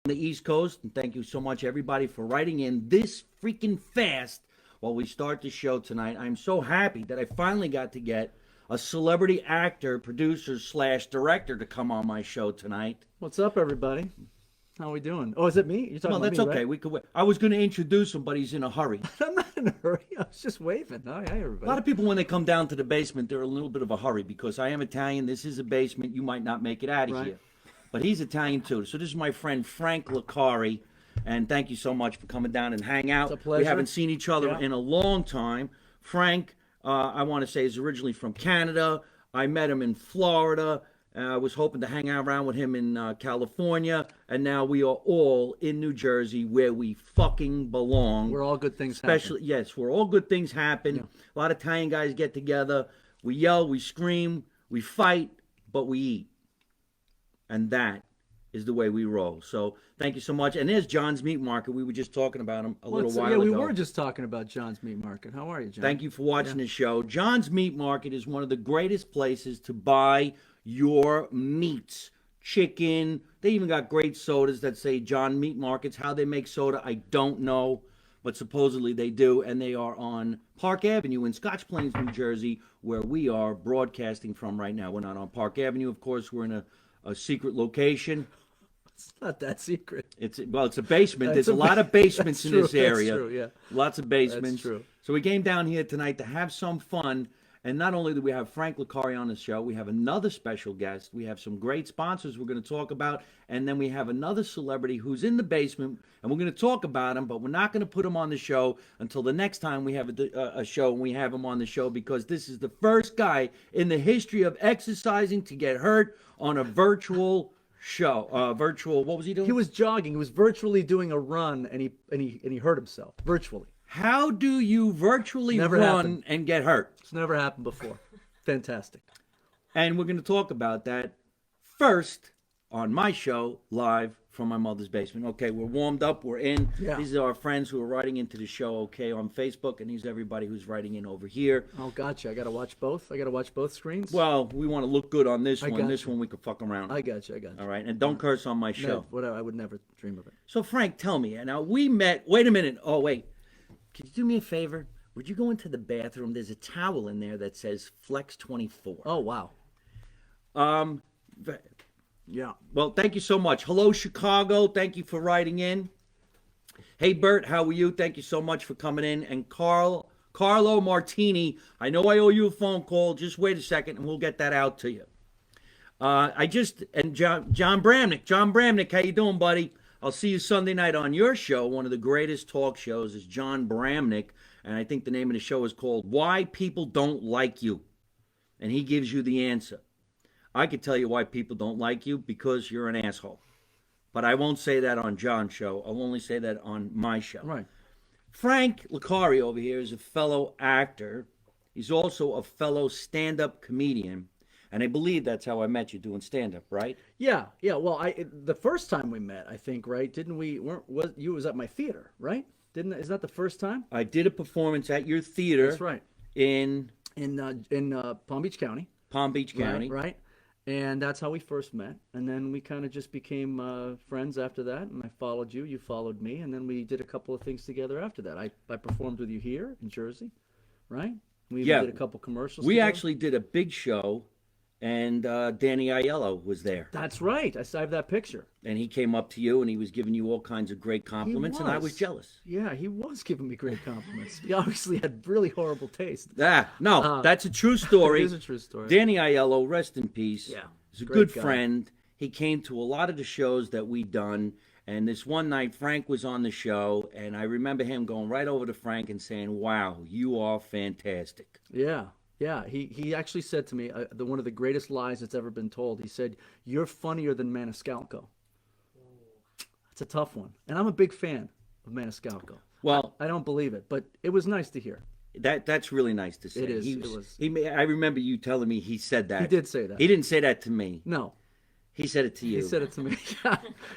the East Coast, and thank you so much, everybody, for writing in this freaking fast while we start the show tonight. I'm so happy that I finally got to get a celebrity actor, producer slash director to come on my show tonight. What's up, everybody? How we doing? Oh, is it me? You're talking Well, about that's me, okay. right? We could wait. I was going to introduce him, but he's in a hurry. I'm not in a hurry. I was just waving. Oh, hey, A everybody. lot of people, when they come down to the basement, they're in a little bit of a hurry because I am Italian. This is a basement. You might not make it out of Right. here. But he's Italian, too. So this is my friend Frank Licari. And thank you so much for coming down and hang out. It's a pleasure. We haven't seen each other Yeah. in a long time. Frank, I want to say, is originally from Canada. I met him in Florida. I was hoping to hang out around with him in California. And now we are all in New Jersey where we fucking belong. We're all good things Especially, yes, where all good things happen. Yeah. A lot of Italian guys get together. We yell, we scream, we fight, but we eat. And that is the way we roll. So thank you so much. And there's John's Meat Market. We were just talking about him a little while yeah, ago. we were just talking about John's Meat Market. How are you, John? Thank you for watching the show. John's Meat Market is one of the greatest places to buy your meats. Chicken. They even got great sodas that say John Meat Markets. How they make soda, I don't know. But supposedly they do. And they are on Park Avenue in Scotch Plains, New Jersey, where we are broadcasting from right now. We're not on Park Avenue, of course. We're in a secret location. It's not that secret. It's a basement. It's There's a lot of basements in true, this area. That's true, yeah. Lots of basements. That's true. So we came down here tonight to have some fun. And not only do we have Frank Licari on the show, we have another special guest. We have some great sponsors we're going to talk about. And then we have another celebrity who's in the basement. And we're going to talk about him, but we're not going to put him on the show until the next time we have a show and we have him on the show, because this is the first guy in the history of exercising to get hurt on a virtual show. What was he doing? He was jogging. He was virtually doing a run, and he hurt himself virtually. How do you virtually Never run happened. and get hurt? It's never happened before. Fantastic. And we're going to talk about that first on my show, live from my mother's basement. Okay, we're warmed up. We're in. Yeah. These are our friends who are writing into the show, okay, on Facebook. And these are everybody who's writing in over here. Oh, gotcha. I got to watch both. I got to watch both screens. Well, we want to look good on this one. got This you. one we can fuck around. I got you. I got you. All right, and don't curse on my show. Whatever. I would never dream of it. So, Frank, tell me. Now, we met. Wait a minute. Oh, wait. Could you do me a favor? Would you go into the bathroom? There's a towel in there that says Flex 24. Oh, wow. Yeah. Well, thank you so much. Hello, Chicago. Thank you for writing in. Hey, Bert, how are you? Thank you so much for coming in. And Carlo Martini, I know I owe you a phone call. Just wait a second, and we'll get that out to you. John Bramnick, how you doing, buddy? I'll see you Sunday night on your show. One of the greatest talk shows is John Bramnick, and I think the name of the show is called Why People Don't Like You. And he gives you the answer. I could tell you why people don't like you, because you're an asshole. But I won't say that on John's show. I'll only say that on my show. Right. Frank Licari over here is a fellow actor. He's also a fellow stand-up comedian. And I believe that's how I met you, doing stand-up, right? Yeah. Yeah. Well, the first time we met, I think, right? Didn't we? You was at my theater, right? Is that the first time? I did a performance at your theater. That's right. In In Palm Beach County. Palm Beach County. Right. And that's how we first met. And then we kind of just became friends after that. And I followed you. You followed me. And then we did a couple of things together after that. I performed with you here in Jersey, right? We even did a couple commercials We together. actually did a big show, and Danny Aiello was there. That's right. I saved that picture. And he came up to you, and he was giving you all kinds of great compliments, and I was was. jealous. Yeah, he was giving me great compliments. He obviously had really horrible taste. No, that's a true story. It is a true story. Danny Aiello, rest in peace. Yeah, He's a great good guy. friend. He came to a lot of the shows that we done. And this one night, Frank was on the show, and I remember him going right over to Frank and saying, "Wow, you are fantastic." Yeah. Yeah, he actually said to me, one of the greatest lies that's ever been told. He said, "You're funnier than Maniscalco." That's a tough one, and I'm a big fan of Maniscalco. Well, I don't believe it, but it was nice to hear. that's really nice to say. It is, He it was, was. I remember you telling me he said that. He did say that. He didn't say that to me. No, He said it to you. he said it to me.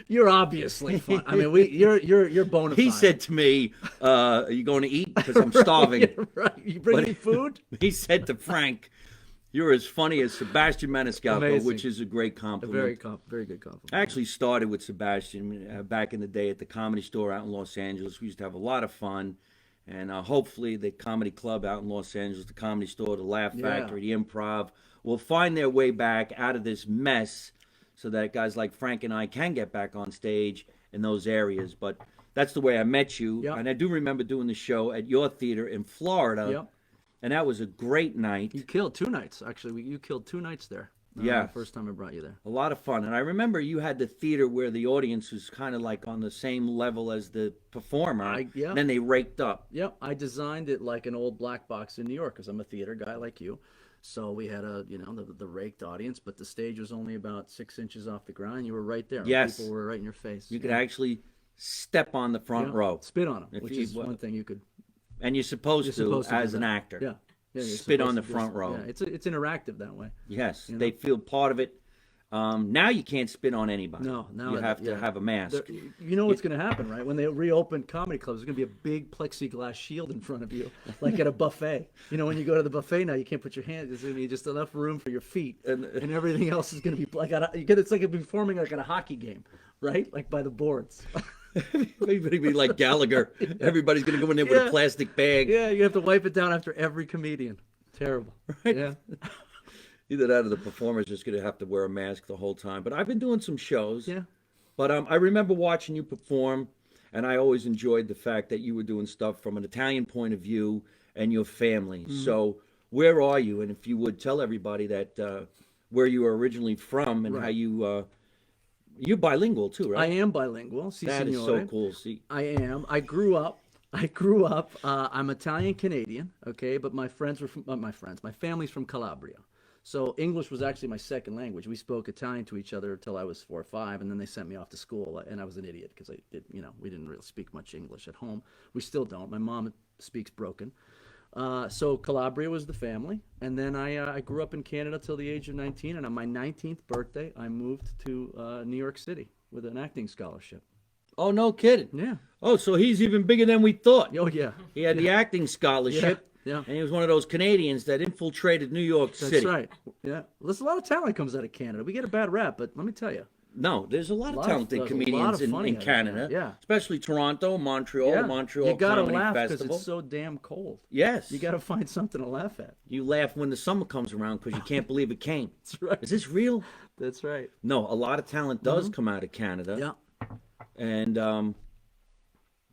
You're obviously fun. I mean, you're bona fide. He said to me, "Are you going to eat? Because I'm starving." Yeah, right. You bring me food? He said to Frank, You're as funny as Sebastian Maniscalco, Amazing. which is a great A compliment. very good compliment. I actually started with Sebastian back in the day at the Comedy Store out in Los Angeles. We used to have a lot of fun. And hopefully the Comedy Club out in Los Angeles, the Comedy Store, the Laugh Yeah. Factory, the Improv will find their way back out of this mess so that guys like Frank and I can get back on stage in those areas. But that's the way I met you. Yep. And I do remember doing the show at your theater in Florida. Yep. And that was a great night. You killed 2 nights, actually. You killed 2 nights there. Yeah. The first time I brought you there. A lot of fun. And I remember you had the theater where the audience was kind of like on the same level as the performer. Yeah. Then they raked up. Yep, I designed it like an old black box in New York because I'm a theater guy like you. So we had the raked audience, but the stage was only about 6 inches off the ground. You were right there. Yes. People were right in your face. You could actually step on the front row. Spit on them, If which you- is one thing you could. And you're supposed, You're supposed to as do an that. actor. Yeah. You're Spit on supposed the to front row. Yeah, it's interactive that way. Yes, You know? they feel part of it. Now you can't spit on anybody. No, now you have to have a mask. You know what's going to happen, right? When they reopen comedy clubs, there's going to be a big plexiglass shield in front of you, like at a buffet. You know, when you go to the buffet now, you can't put your hands. There's going to be just enough room for your feet, and everything else is going to be like it's like performing like at a hockey game, right? Like by the boards. Everybody be like Gallagher. Everybody's gonna go in there with a plastic bag. Yeah, you have to wipe it down after every comedian. Terrible. Right? Yeah. Either that or the performer's just gonna have to wear a mask the whole time. But I've been doing some shows. Yeah. But I remember watching you perform, and I always enjoyed the fact that you were doing stuff from an Italian point of view and your family. Mm-hmm. So where are you? And if you would tell everybody that where you were originally from and how you you're bilingual too, right? I am bilingual. Si, That is signore. so cool. See, I am. I grew up. I'm Italian Canadian, okay, but my friends were from my family's from Calabria. So English was actually my second language. We spoke Italian to each other until I was 4 or 5, and then they sent me off to school, and I was an idiot because we didn't really speak much English at home. We still don't. My mom speaks broken. So Calabria was the family, and then I grew up in Canada till the age of 19, and on my 19th birthday, I moved to New York City with an acting scholarship. oh no kidding. Yeah. Oh, so he's even bigger than we thought. Oh yeah. He had the acting scholarship. Yeah. And he was one of those Canadians that infiltrated New York City. That's right. Yeah. There's a lot of talent comes out of Canada. We get a bad rap, but let me tell you. No, there's a lot of talented there's a lot comedians of funny in out of Canada. Canada, yeah. Especially Toronto, Montreal, Montreal you gotta Comedy laugh because Festival. it's so damn cold. Yes. You gotta find something to laugh at. You laugh when the summer comes around because you can't believe it came. That's right. Is this real? That's right. No, a lot of talent does come out of Canada. Yeah. And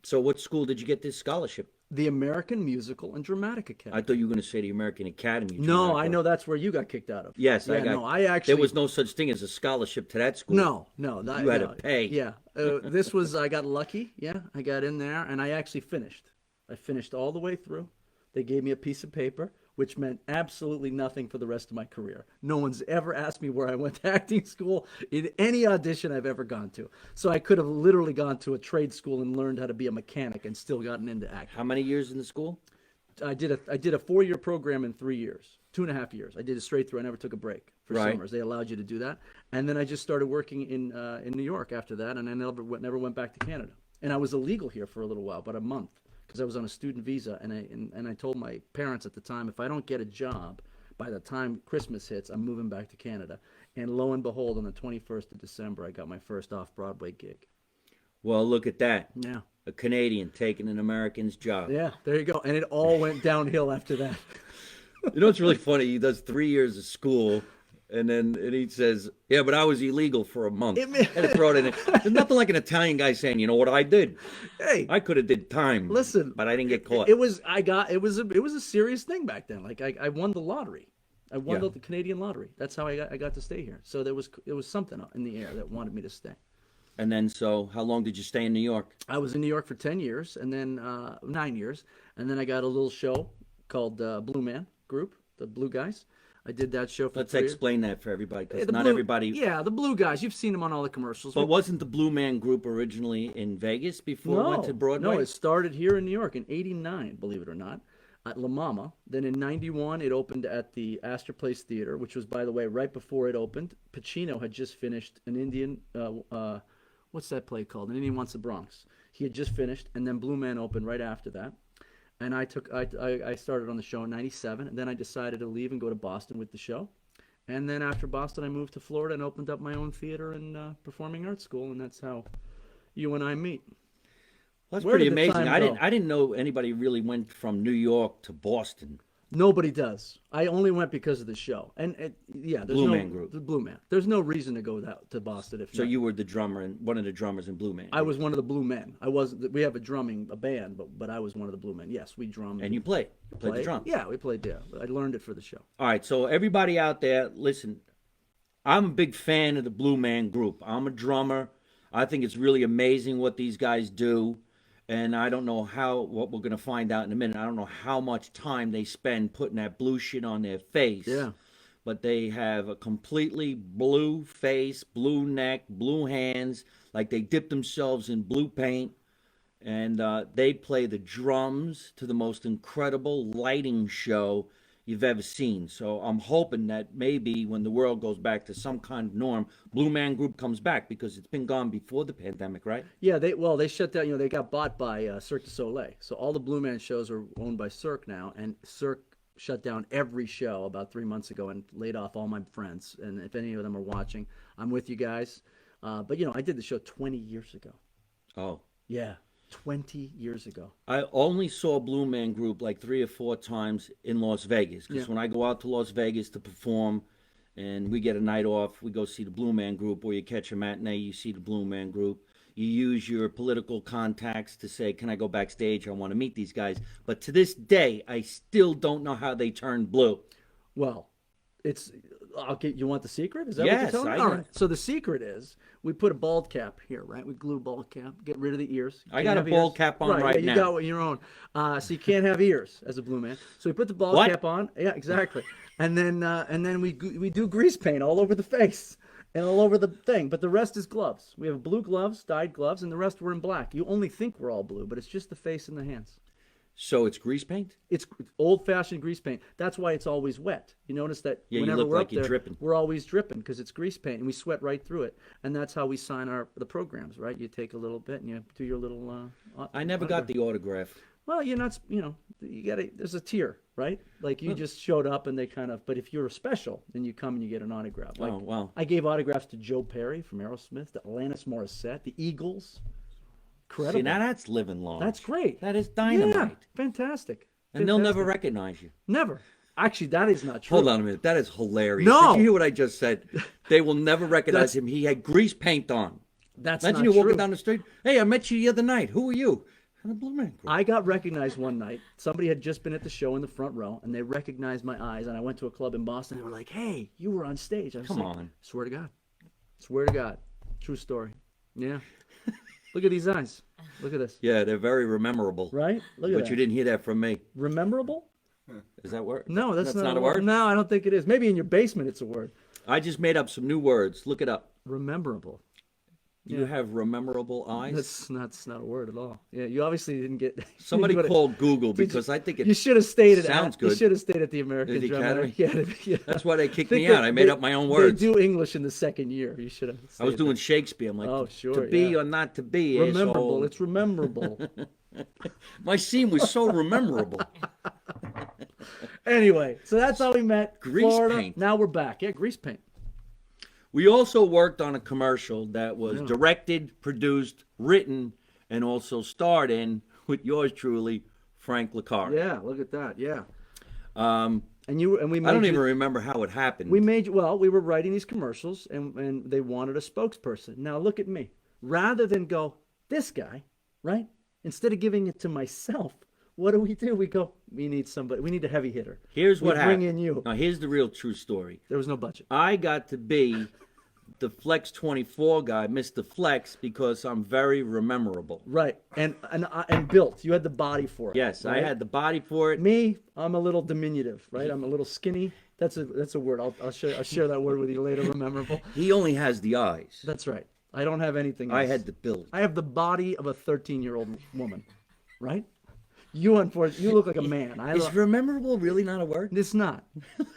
so what school did you get this scholarship? The American Musical and Dramatic Academy. I thought you were going to say the American Academy. No, Dramatic. I know that's where you got kicked out of. Yes, yeah, I got. No, I actually. There was no such thing as a scholarship to that school. No. You had to pay. Yeah. This was, I got lucky. Yeah. I got in there and I actually finished. I finished all the way through. They gave me a piece of paper, which meant absolutely nothing for the rest of my career. No one's ever asked me where I went to acting school in any audition I've ever gone to. So I could have literally gone to a trade school and learned how to be a mechanic and still gotten into acting. How many years in the school? I did a 4-year program in 3 years, 2.5 years. I did it straight through. I never took a break for Right. summers. They allowed you to do that. And then I just started working in New York after that, and I never went back to Canada. And I was illegal here for a little while, about a month, because I was on a student visa. And I told my parents at the time, if I don't get a job by the time Christmas hits, I'm moving back to Canada. And lo and behold, on the 21st of December, I got my first off-Broadway gig. Well, look at that. Yeah. A Canadian taking an American's job. Yeah, there you go. And it all went downhill after that. You know what's really funny? He does 3 years of school, and he says, "Yeah, but I was illegal for a month." And throw it in. There's nothing like an Italian guy saying, "You know what I did? Hey, I could have did time. Listen, but I didn't get caught." It was a serious thing back then. Like I won the lottery. I won the Canadian lottery. That's how I got to stay here. So there was something in the air that wanted me to stay. And then, so how long did you stay in New York? I was in New York for 10 years, and then 9 years, and then I got a little show called Blue Man Group, the Blue Guys. I did that show for Let's 3 years. explain that for everybody, because The not Blue- everybody. Yeah, the Blue Guys. You've seen them on all the commercials. But wasn't the Blue Man Group originally in Vegas before it went to Broadway? No, it started here in New York in '89, believe it or not, at La Mama. Then in '91, it opened at the Astor Place Theater, which was, by the way, right before it opened. Pacino had just finished an Indian, what's that play called? An Indian Wants the Bronx. He had just finished, and then Blue Man opened right after that. And I started on the show in '97, and then I decided to leave and go to Boston with the show. And then after Boston, I moved to Florida and opened up my own theater and performing arts school, and that's how you and I meet. That's Where pretty did the amazing. time I go? didn't know anybody really went from New York to Boston. Nobody does. I only went because of the show, and yeah, there's Blue no Man Group. The Blue Man. There's no reason to go to Boston if So not. you were the drummer and one of the drummers in Blue Man. I was one of the Blue Men. I was. We have a band, but I was one of the Blue Men. Yes, we drummed. And you played. You played the drums. Yeah, we played. Yeah, I learned it for the show. All right, so everybody out there, listen, I'm a big fan of the Blue Man Group. I'm a drummer. I think it's really amazing what these guys do. And I don't know what we're going to find out in a minute. I don't know how much time they spend putting that blue shit on their face. Yeah. But they have a completely blue face, blue neck, blue hands, like they dip themselves in blue paint. And they play the drums to the most incredible lighting show you've ever seen. So I'm hoping that maybe when the world goes back to some kind of norm, Blue Man Group comes back because it's been gone before the pandemic, right? Yeah, they shut down. They got bought by Cirque du Soleil. So all the Blue Man shows are owned by Cirque now, and Cirque shut down every show about 3 months ago and laid off all my friends. And if any of them are watching, I'm with you guys. But I did the show 20 years ago. Oh. Yeah, 20 years ago. I only saw Blue Man Group like 3 or 4 times in Las Vegas because when I go out to Las Vegas to perform and we get a night off, we go see the Blue Man Group, or you catch a matinee, you see the Blue Man Group. You use your political contacts to say, can I go backstage? I want to meet these guys. But to this day, I still don't know how they turned blue. Well, you want the secret? Is that Yes, what you're telling me? I All do. right. So the secret is we put a bald cap here, right? We glue a bald cap, get rid of the ears. I got a bald cap on right you now. got one your own. So you can't have ears as a Blue Man. So we put the bald What? cap on. Yeah, exactly. And then we do grease paint all over the face and all over the thing. But the rest is gloves. We have blue gloves, dyed gloves, and the rest were in black. You only think we're all blue, but it's just the face and the hands. So it's grease paint? It's old-fashioned grease paint. That's why it's always wet. You notice that Yeah, you whenever look we're like up you're there, dripping. we're always dripping because it's grease paint, and we sweat right through it. And that's how we sign the programs, right? You take a little bit and you do your little. I never got the autograph. Well, you're not. You got to. There's a tier, right? Like you just showed up, and they kind of. But if you're special, then you come and you get an autograph. Like, Oh, wow. I gave autographs to Joe Perry from Aerosmith, to Alanis Morissette, the Eagles. Incredible. See, now that's living large. That's great. That is dynamite. Yeah, fantastic. And they'll never Fantastic. recognize you. Never. Actually, that is not true. Hold on a minute. That is hilarious. No. Did you hear what I just said? They will never recognize him. He had grease paint on. That's Imagine not you walking true. down the street. Hey, I met you the other night. Who are you? I'm the Blue Man Group. I got recognized one night. Somebody had just been at the show in the front row, and they recognized my eyes. And I went to a club in Boston. They were like, "Hey, you were on stage." I was Come like, on. Swear to God. Swear to God. True story. Yeah. Look at these eyes. Look at this. Yeah, they're very memorable. Right? Look at But that. you didn't hear that from me. Rememberable? Is that word? No, that's not a word. No, I don't think it is. Maybe in your basement it's a word. I just made up some new words. Look it up. Rememberable. You have rememorable eyes? That's not a word at all. Yeah, you obviously didn't get. Somebody you called Google because I think You it. should have stayed at. sounds You good. should have stayed at the American The Drum Academy? Yeah. That's why they kicked Think me that out. I made up my own words. They do English in the second year. You should have. I was stayed doing Shakespeare. I'm like, Oh, sure, to be yeah. or not to be. there. Rememberable. asshole. It's rememberable. My scene was so rememberable. Anyway, so that's how we met. Grease Florida. paint. Now we're back. Yeah, grease paint. We also worked on a commercial that was directed, produced, written, and also starred in with yours truly, Frank Licari. Yeah, look at that. Yeah. Um, And we made I don't you- even remember how it happened. We made well, we were writing these commercials and they wanted a spokesperson. Now look at me. Rather than go, this guy, right? Instead of giving it to myself, what do? We go, we need somebody. We need a heavy hitter. Here's what we happened. bring in you. Now, here's the real true story. There was no budget. I got to be the Flex 24 guy, Mr. Flex, because I'm very rememberable. Right. And built. You had the body for it. Yes, I right? had the body for it. Me, I'm a little diminutive, right? I'm a little skinny. That's a word. I'll share that word with you later. Rememberable. He only has the eyes. That's right. I don't have anything else. I had the build. I have the body of a 13-year-old woman, right? You unfortunately, you look like a man. Is rememberable really not a word? It's not.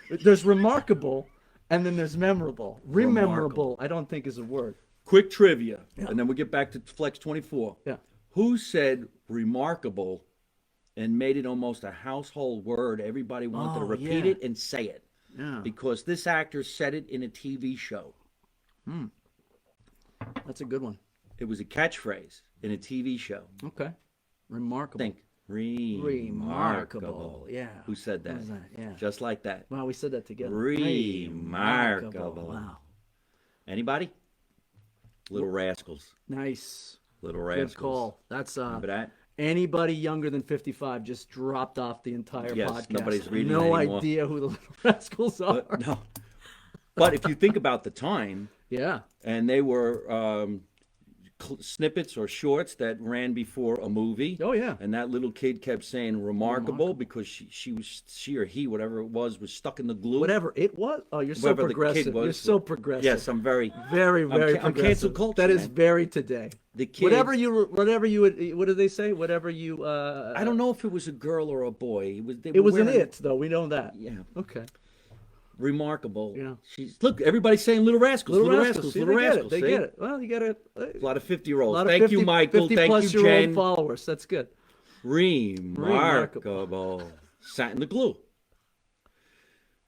There's remarkable, and then there's memorable. Remarkable. Rememberable, I don't think is a word. Quick trivia, and then we'll get back to Flex 24. Yeah. Who said remarkable and made it almost a household word. Everybody wanted to Oh, repeat yeah. it and say it Yeah. because this actor said it in a TV show. That's a good one. It was a catchphrase in a TV show. Okay. Remarkable. Think remarkable. Yeah. Who said What that? was that? Yeah. Just like that. Wow, we said that together. Remarkable. Wow. Anybody? Little Rascals. Nice. Little Good Rascals. call. That's Remember that? anybody younger than 55 just dropped off the entire Yes, podcast. nobody's reading No it anymore. idea who the Little Rascals are. But, no. But if you think about the time, Yeah. and they were snippets or shorts that ran before a movie. Oh, yeah. And that little kid kept saying remarkable because she or he, whatever it was stuck in the glue. Whatever it was. Oh, you're so Whoever the kid progressive. was. You're so progressive. Yes, I'm very. Very, very I'm progressive. cancel culture, That is man. very today. The kid. Whatever you would, what did they say? Whatever you. I don't know if it was a girl or a boy. They It were was an wearing- it, though. We know that. Yeah. Okay. Remarkable. Yeah. Look, everybody's saying Little Rascals. Little Rascals. See, Little they Rascals. Get it. see? They get it. Well, you got to. A lot of 50-year-olds. lot of Thank 50, you, Michael. 50 Thank plus you, year Jen. old followers. That's good. Remarkable. Sat in the glue.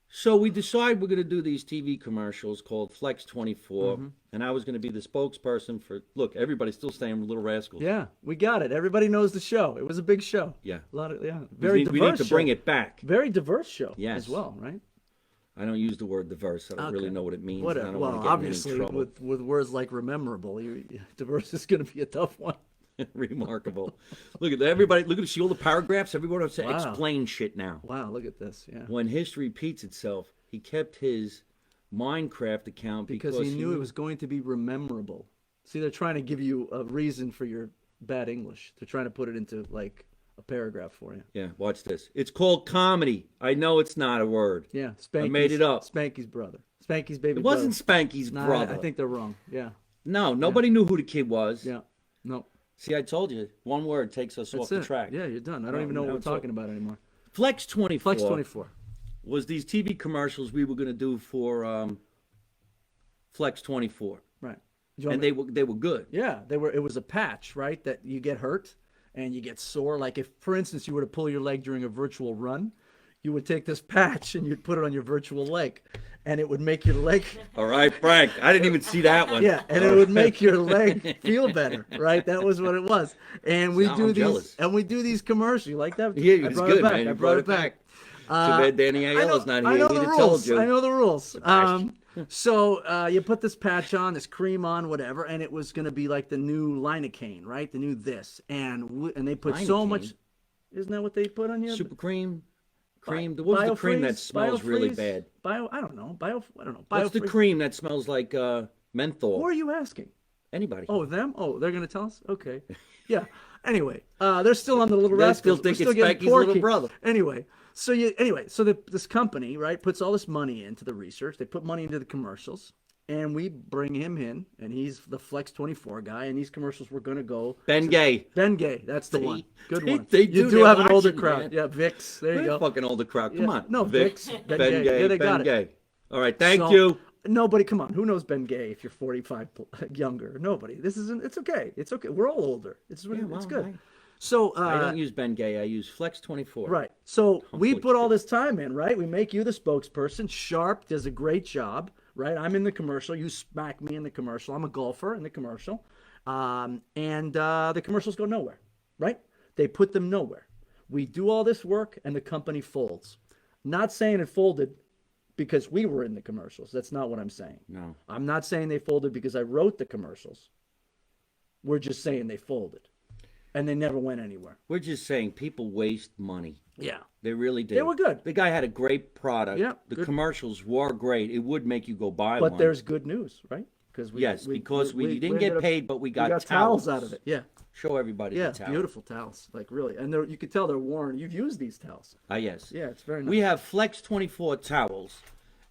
So we decide we're going to do these TV commercials called Flex 24, and I was going to be the spokesperson for. Look, everybody's still saying Little Rascals. Yeah, we got it. Everybody knows the show. It was a big show. Yeah. A lot of we very need, diverse. we need to show. bring it back. Very diverse show. Yes. As well, right? I don't use the word diverse. I don't really Okay. know what it means. and I Whatever. don't Well, want to get in any obviously, trouble. with words like rememberable, diverse is going to be a tough one. Remarkable. Look at that. Everybody. Look at see all the paragraphs. Everyone wants to Wow. explain shit now. Wow, look at this. Yeah. When history repeats itself, he kept his Minecraft account Because he knew it was going to be rememberable. See, they're trying to give you a reason for your bad English. They're trying to put it into like a paragraph for you. Yeah, watch this. It's called comedy. I know it's not a word. Yeah, Spanky's, made it up. Spanky's brother. Spanky's baby It wasn't brother. Spanky's Nah, brother. I think they're wrong. Yeah. No, nobody knew who the kid was. Yeah. No. See, I told you, one word takes us That's off the it. track. Yeah, you're done. I don't No, even know what now we're it's all- talking about anymore. Flex 24. Flex 24. Was these TV commercials we were going to do for Flex 24. Right. Do you want And me- they were good. Yeah, they were. It was a patch, right? That you get hurt and you get sore. Like if, for instance, you were to pull your leg during a virtual run, you would take this patch and you'd put it on your virtual leg, and it would make your leg. All right, Frank. I didn't even see that one. Yeah, and it would make your leg feel better, right? That was what it was. And we Now do I'm these, jealous. and we do these commercials. You like that? Yeah, it I was brought good, it back. man. You I brought it back. Too bad Danny Aiello's not I here. know He'd the have told rules. you. I know the rules. Gosh. So you put this patch on, this cream on, whatever, and it was going to be like the new lidocaine, right? The new this, and they put so Lidocaine? much. Isn't that what they put on you? Super cream. Cream. What was the cream that smells really bad? I don't know. I don't know. What's the Biofreeze? cream that smells like menthol? Who are you asking? Anybody. Oh, them? Oh, they're gonna tell us? Okay. Yeah. Anyway, they're still on the Little They Rascals. still think We're still it's getting Becky's little porky. brother. Anyway, so this company, right, puts all this money into the research. They put money into the commercials, and we bring him in, and he's the Flex 24 guy, and these commercials were gonna go. Ben Gay. Ben Gay, that's the one. Good one. they You do, do they're have an older watching, crowd. man. Yeah, Vicks. There you We're go. fucking older crowd. Come Yeah. on. No, Vicks. Ben Gay. Yeah, they Ben got it. Gay. All right. Thank So, you. Nobody, come on. Who knows Ben Gay if you're 45 younger? Nobody. This isn't. It's okay. It's okay. We're all older. It's well, good. right. So I don't use Ben Gay. I use Flex 24. right. So we Humbly put all this time in, right? We make you the spokesperson. Sharp does a great job, right? I'm in the commercial. You smack me in the commercial. I'm a golfer in the commercial, and the commercials go nowhere, right? They put them nowhere. We do all this work, and the company folds. Not saying it folded because we were in the commercials. That's not what I'm saying. No. I'm not saying they folded because I wrote the commercials. We're just saying they folded. And they never went anywhere. We're just saying people waste money. Yeah. They really did. They were good. The guy had a great product. Yeah, The good. commercials were great. It would make you go buy But one. there's good news, right? Because we didn't get paid, but we got towels out of it. Yeah. Show everybody Yeah, the towels. beautiful towels. Like really. And you could tell they're worn. You've used these towels. Ah, yes. Yeah, it's very nice. We have Flex 24 towels,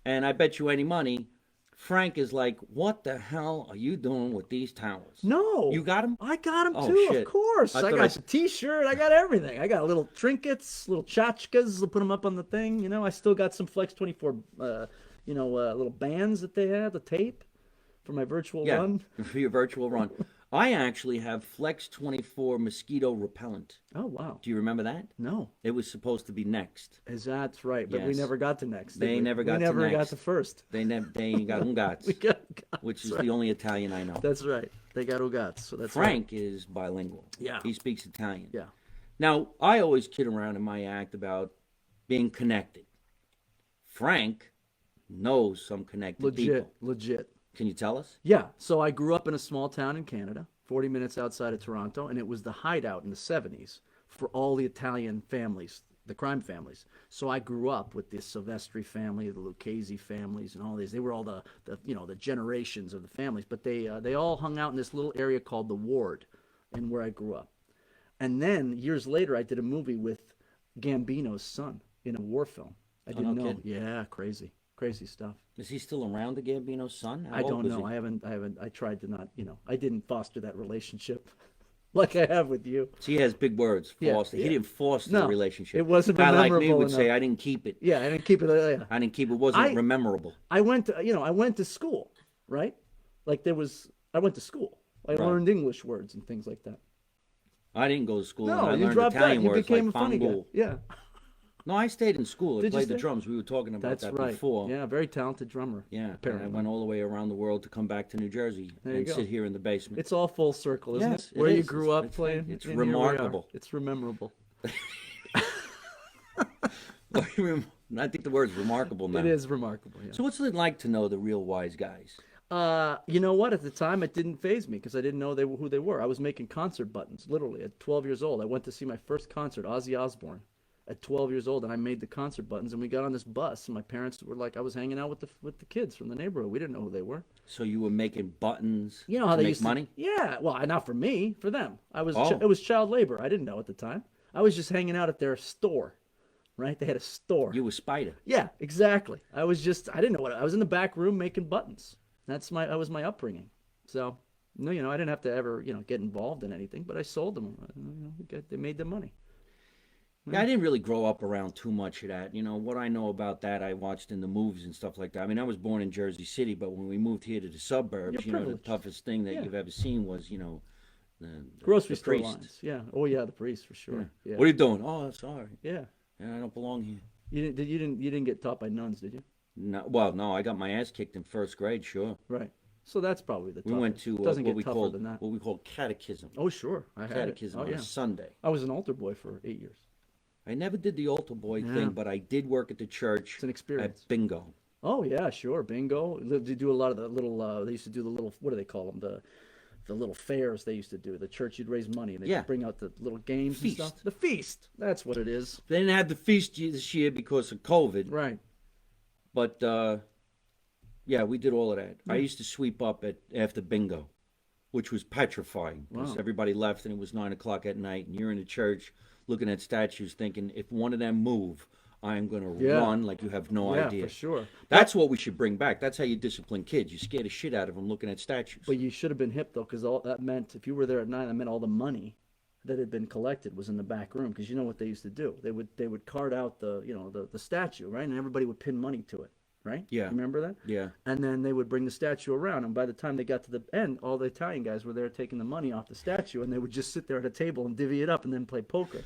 and I bet you any money, Frank is like, what the hell are you doing with these towels? No. You got them? I got them Oh, too, shit. of course. I I thought got I- the T-shirt. I got everything. I got little trinkets, little tchotchkes. I'll put them up on the thing. You know, I still got some Flex 24, little bands that they had, the tape for my virtual Yeah, run. for your virtual run. I actually have Flex 24 mosquito repellent. Oh, wow. Do you remember that? No. It was supposed to be next. That's right, but we Yes. never got to next. Did They we? never got We never to got next. to first. They got ungats, We got which is that's the only Italian I know. right. That's right. They got ugats. So that's Frank is bilingual. Yeah. He speaks Italian. Right. Yeah. Now, I always kid around in my act about being connected. Frank knows some connected people. Legit. Can you tell us? Yeah. So I grew up in a small town in Canada, 40 minutes outside of Toronto, and it was the hideout in the 70s for all the Italian families, the crime families. So I grew up with the Silvestri family, the Lucchese families, and all these. They were all the the generations of the families, but they all hung out in this little area called the Ward, and where I grew up. And then years later, I did a movie with Gambino's son in a war film. I Oh, didn't no know. kidding. Yeah, crazy stuff. Is he still around, the Gambino's son? How I old don't was know. he? I haven't. I tried to not. I didn't foster that relationship like I have with you. So he has big words, Yeah, foster. He yeah. didn't foster No, the relationship. it wasn't A guy like me memorable would say, enough. I didn't keep it. Yeah, I didn't keep it. Yeah. I didn't keep it. It wasn't I- rememberable. I went to I went to school, right? Like I went to school. I Right. learned English words and things like that. I didn't go to school. and No, I you learned dropped Italian out. You words became like a funny guy. fangool. Yeah, No, I stayed in school. I Did you played the stay? drums. We were talking about that's that right. before. Yeah, very talented drummer. Yeah, and I apparently. went all the way around the world to come back to New Jersey There you and go. sit here in the basement. It's all full circle, isn't Yes, it? it Where you is. grew up It's playing. it's and here we are. remarkable. It's rememberable. I think the word's remarkable now. It is remarkable. Yeah. So what's it like to know the real wise guys? You know what? At the time, it didn't faze me because I didn't know who they were. I was making concert buttons, literally, at 12 years old. I went to see my first concert, Ozzy Osbourne, at 12 years old, and I made the concert buttons. And we got on this bus, and my parents were like, I was hanging out with the kids from the neighborhood. We didn't know who they were. So you were making buttons You know how to they make used money? to. Yeah, well, not for me, for them. Oh. It was child labor. I didn't know at the time. I was just hanging out at their store, right? They had a store. You were Spider. Yeah, exactly. I didn't know what I was in the back room making buttons. That was my upbringing. So, no, I didn't have to ever, get involved in anything, but I sold them. They made the money. Yeah, I didn't really grow up around too much of that. What I know about that, I watched in the movies and stuff like that. I mean, I was born in Jersey City, but when we moved here to the suburbs, You're the privileged. toughest thing that Yeah. you've ever seen was, the Grocery the store priest. lines. Yeah. Oh yeah, the priest for sure. Yeah. What are you doing? Oh, sorry. Yeah. Yeah, I don't belong here. You didn't get taught by nuns, did you? No, well, no, I got my ass kicked in first grade, sure. Right. So that's probably the We went toughest. to Doesn't what get we tougher call than that. what we call catechism. Oh sure, I had it. Catechism Oh on yeah. a Sunday. I was an altar boy for 8 years. I never did the altar boy Yeah. thing, but I did work at the church It's an experience. at bingo. Oh yeah, sure. Bingo. They do a lot of the little. They used to do the little. What do they call them? The little fairs they used to do. The church, you'd raise money and they'd Yeah. bring out the little games Feast. and stuff. The feast. That's what it is. They didn't have the feast this year because of COVID, Right. but yeah, we did all of that. I used to sweep up after bingo, which was petrifying because Wow. everybody left and it was 9 o'clock at night, and you're in the church looking at statues, thinking if one of them move, I'm gonna Yeah. run like you have no Yeah, idea. for sure. That's what we should bring back. That's how you discipline kids. You scare the shit out of them looking at statues. But you should have been hip though, because all that meant if you were there at 9, that meant all the money that had been collected was in the back room. Because you know what they used to do? They would cart out the statue, right, and everybody would pin money to it, right? Yeah. You remember that? Yeah. And then they would bring the statue around, and by the time they got to the end, all the Italian guys were there taking the money off the statue, and they would just sit there at a table and divvy it up and then play poker.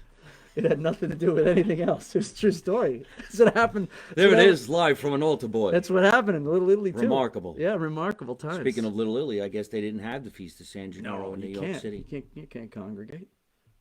It had nothing to do with anything else. It's a true story. That's what happened. There So it that- is, live from an altar boy. That's what happened in Little Italy too. Remarkable. Yeah, remarkable times. Speaking of Little Italy, I guess they didn't have the Feast of San Gennaro no, in New you York can't. City. You can't congregate.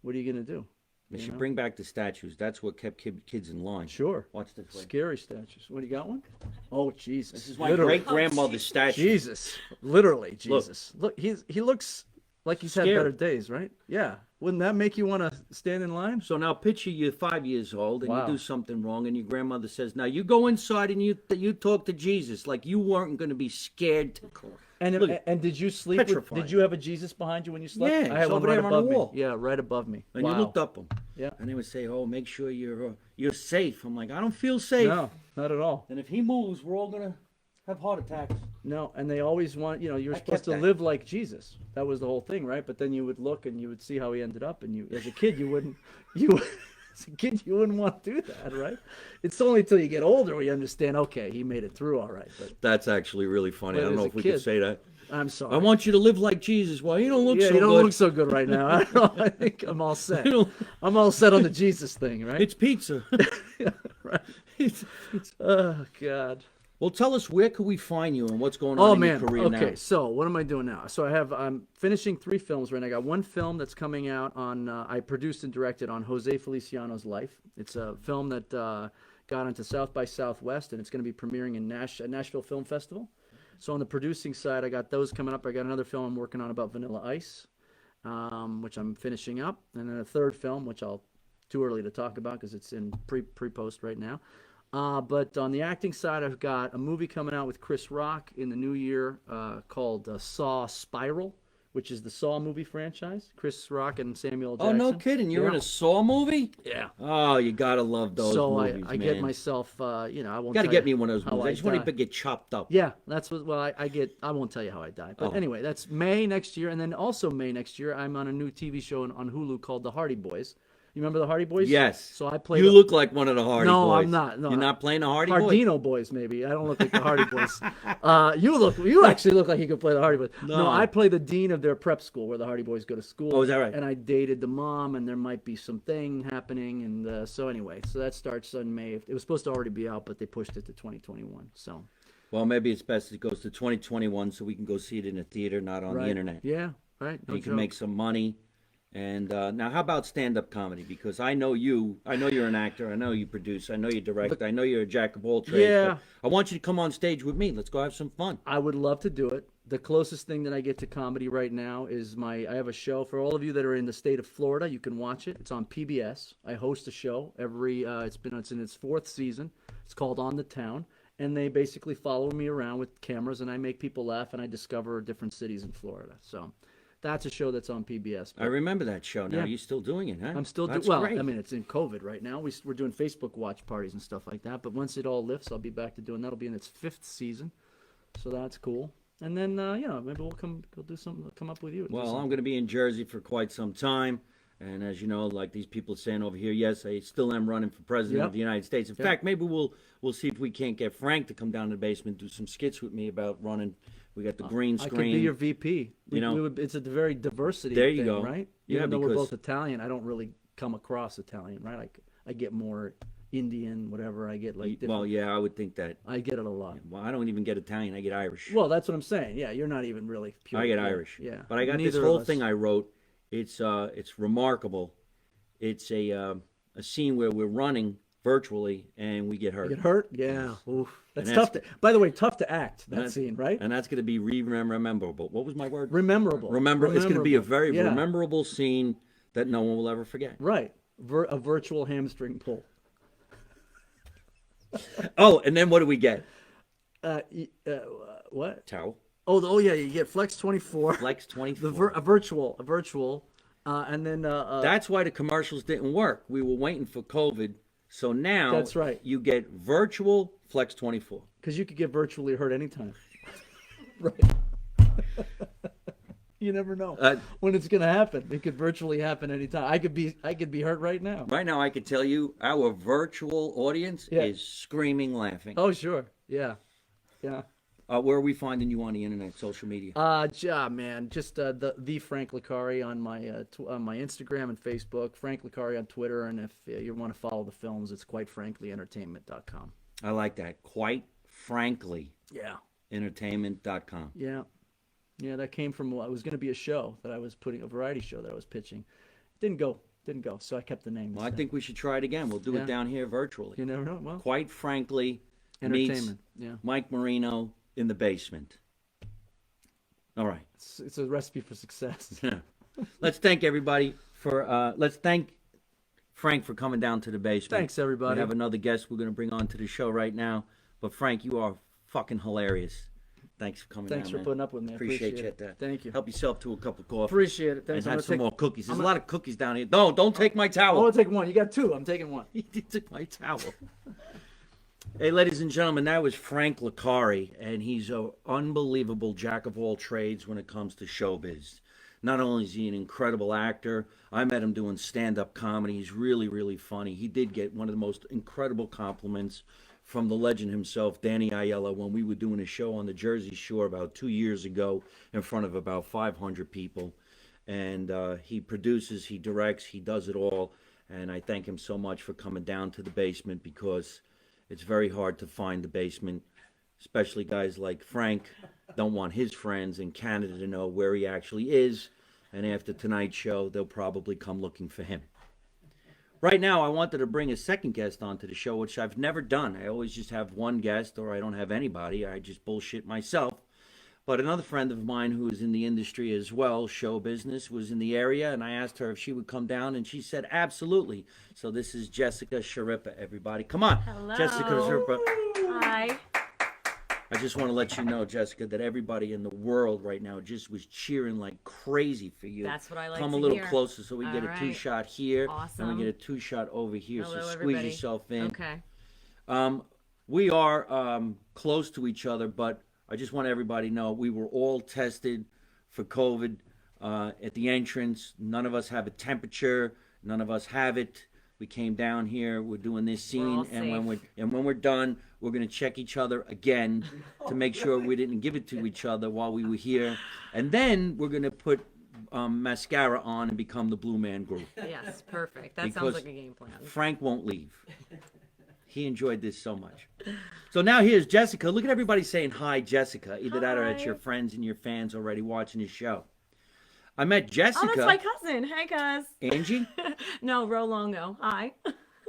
What are you gonna do? They You should know? bring back the statues. That's what kept kids in line. Sure. Watch this way. Scary statues. What, you got one? Oh, Jesus. This is my Literally. great grandmother's statue. Jesus. Literally, Jesus. Look, he looks like he's had Scary. better days, right? Yeah. Wouldn't that make you want to stand in line? So now picture you're 5 years old and Wow. you do something wrong, and your grandmother says, "Now you go inside and you talk to Jesus like you weren't going to be scared to." And Look, and did you sleep? petrifying. Did you have a Jesus behind you when you slept? Yeah, I had it's one over right there on the above me. wall. Yeah, right above me. And Wow. you looked up them. Yeah. And they would say, "Oh, make sure you're safe." I'm like, "I don't feel safe." No, not at all. And if he moves, we're all gonna have heart attacks. No, and they always want, you're I supposed kept to that. live like Jesus. That was the whole thing, right? But then you would look and you would see how he ended up, and as a kid, you wouldn't, as a kid, you wouldn't want to do that, right? It's only until you get older where you understand, okay, he made it through all right. But That's actually really funny. But I don't as know a if we kid- could say that. I'm sorry. I want you to live like Jesus. Well, you don't look Yeah, so you don't good. look so good right now. I think I'm all set. You don't- I'm all set on the Jesus thing, right? It's pizza. Right. It's- Oh God. well, tell us, where could we find you and what's going Oh on in man. your career Okay. now? So what am I doing now? So I'm finishing 3 films right now. I got one film that's coming out on. I produced and directed on Jose Feliciano's life. It's a film that got into South by Southwest, and it's going to be premiering in Nashville Film Festival. So on the producing side, I got those coming up. I got another film I'm working on about Vanilla Ice, which I'm finishing up, and then a third film, which I'll too early to talk about because it's in pre-post right now. But on the acting side, I've got a movie coming out with Chris Rock in the new year called Saw Spiral, which is the Saw movie franchise. Chris Rock and Samuel L. Oh, Jackson. no kidding. You're in Yeah. a Saw movie? Yeah. Oh, you got to love those So movies, I get man. myself, I won't You got to tell get you me one of those how movies. I just want die. to get chopped up. Yeah, that's what. Well, I won't tell you how I die. But Oh. anyway, that's May next year, and then also May next year, I'm on a new TV show on Hulu called The Hardy Boys. You remember the Hardy Boys? Yes. So I play. You look like one of the Hardy No, Boys. I'm not. No, You're not playing the Hardy Boys? Hardino Boys, maybe. I don't look like the Hardy Boys. You actually look like you could play the Hardy Boys. No, No. I play the dean of their prep school where the Hardy Boys go to school. Oh, is that right? And I dated the mom, and there might be something happening, and so anyway, so that starts in May. It was supposed to already be out, but they pushed it to 2021. So. Well, maybe it's best it goes to 2021 so we can go see it in a theater, not on the Right. internet. Yeah, right. No You can joke. make some money. And now, how about stand-up comedy? Because I know you. I know you're an actor. I know you produce. I know you direct. I know you're a jack of all trades. Yeah. but I want you to come on stage with me. Let's go have some fun. I would love to do it. The closest thing that I get to comedy right now is I have a show for all of you that are in the state of Florida. You can watch it. It's on PBS. I host a show every. It's in its 4th season. It's called On the Town, and they basically follow me around with cameras, and I make people laugh, and I discover different cities in Florida. So. That's a show that's on PBS. I remember that show. Now Yeah. you're still doing it, huh? I'm still That's well. great. I mean, it's in COVID right now. We're doing Facebook watch parties and stuff like that. But once it all lifts, I'll be back to doing that'll be in its 5th season, so that's cool. And then maybe we'll do something. Come up with you. Well, I'm going to be in Jersey for quite some time. And as you know, like these people are saying over here, yes, I still am running for president Yep. of the United States. In fact, maybe we'll see if we can't get Frank to come down to the basement, do some skits with me about running. We got the green I could screen. be your VP. You know. It's a very diversity. There you thing, go. Right? Yeah, Even though we're because- both Italian, I don't really come across Italian, right? I get more Indian, whatever. I get like different. Well, yeah, I would think that. I get it a lot. Well, I don't even get Italian. I get Irish. Well, that's what I'm saying. Yeah, you're not even really pure. I get yeah, Irish. Yeah, But I got Neither this of whole us. thing I wrote. It's remarkable. It's a scene where we're running virtually and we get hurt. Get hurt? Yeah. Oof. That's And tough to. By the way, tough to act that That's- scene, right? And that's going to be rememberable. What was my word? Rememberable. It's going to be a very Yeah. memorable scene that no one will ever forget. Right. A virtual hamstring pull. Oh, and then what do we get? What? Towel. Oh yeah, you get Flex 24. Flex 24. A virtual, and then That's why the commercials didn't work. We were waiting for COVID. So now That's right. you get virtual Flex 24. because you could get virtually hurt anytime. Right. You never know when it's gonna happen. It could virtually happen anytime. I could be hurt right now. Right now, I can tell you our virtual audience Yeah. is screaming, laughing. Oh sure, yeah. Where are we finding you on the internet, social media? Man, just the Frank Licari on my Instagram and Facebook. Frank Licari on Twitter, and if you want to follow the films, it's quitefrankly.entertainment.com. I like that. Quite frankly, Yeah. entertainment.com. Yeah, that came from it was going to be a show that I was a variety show that I was pitching. Didn't go, so I kept the name. Well, I instead. think we should try it again. We'll do Yeah. it down here virtually. You never know. Well, Quite frankly, meets entertainment. Yeah, Mike Marino in the basement. All right. it's a recipe for success. Let's thank everybody for. Let's thank Frank for coming down to the basement. Thanks, everybody. We have another guest we're going to bring on to the show right now. But Frank, you are fucking hilarious. Thanks for coming Thanks down, for man. putting up with me. I appreciate you. it. Thank you. Help yourself to a cup of coffee. Appreciate it. Thanks. And I'm have gonna some take- more cookies. There's I'm a lot of cookies down here. Don't take my I'm towel. gonna take one. You got 2. I'm taking one. He took my towel. Hey, ladies and gentlemen, that was Frank Licari, and he's an unbelievable jack of all trades when it comes to showbiz. Not only is he an incredible actor, I met him doing stand-up comedy. He's really, really funny. He did get one of the most incredible compliments from the legend himself, Danny Aiello, when we were doing a show on the Jersey Shore about 2 years ago in front of about 500 people. And he produces, he directs, he does it all. And I thank him so much for coming down to the basement, because it's very hard to find the basement, especially guys like Frank don't want his friends in Canada to know where he actually is. And after tonight's show, they'll probably come looking for him. Right now, I wanted to bring a second guest onto the show, which I've never done. I always just have one guest, or I don't have anybody. I just bullshit myself. But another friend of mine who is in the industry as well, show business, was in the area, and I asked her if she would come down, and she said absolutely. So this is Jessica Schirripa, everybody. Come on. Hello. Jessica Schirripa. Hi. I just want to let you know, Jessica, that everybody in the world right now just was cheering like crazy for you. That's what I like Come to a little hear. closer so we All get a right. two-shot here, Awesome. and we get a two-shot over here. Hello, so squeeze everybody. yourself in. Okay. We are close to each other, but I just want everybody to know we were all tested for COVID at the entrance. None of us have a temperature. None of us have it. We came down here. We're doing this scene, all and safe. when we're done, we're gonna check each other again to make sure we didn't give it to each other while we were here, and then we're gonna put mascara on and become the Blue Man Group. Yes, perfect. That Because sounds like a game plan. Frank won't leave. He enjoyed this so much. So now here's Jessica. Look at everybody saying hi, Jessica. Either that or it's Hi. your friends and your fans already watching the show. I met Jessica. Oh, that's my cousin. Hey, cuz. Angie? No, Ro Longo. Hi.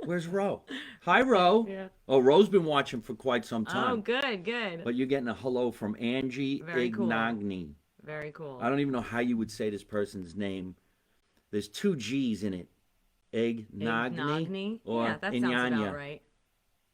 Where's Ro? Hi, Ro. Yeah. Oh, Ro's been watching for quite some Oh, time. good, good. But you're getting a hello from Angie Very cool. Ignagne. Very cool. I don't even know how you would say this person's name. There's two G's in it. Ignagne. Ignagne? Or Yeah, that sounds Inyanya. about right.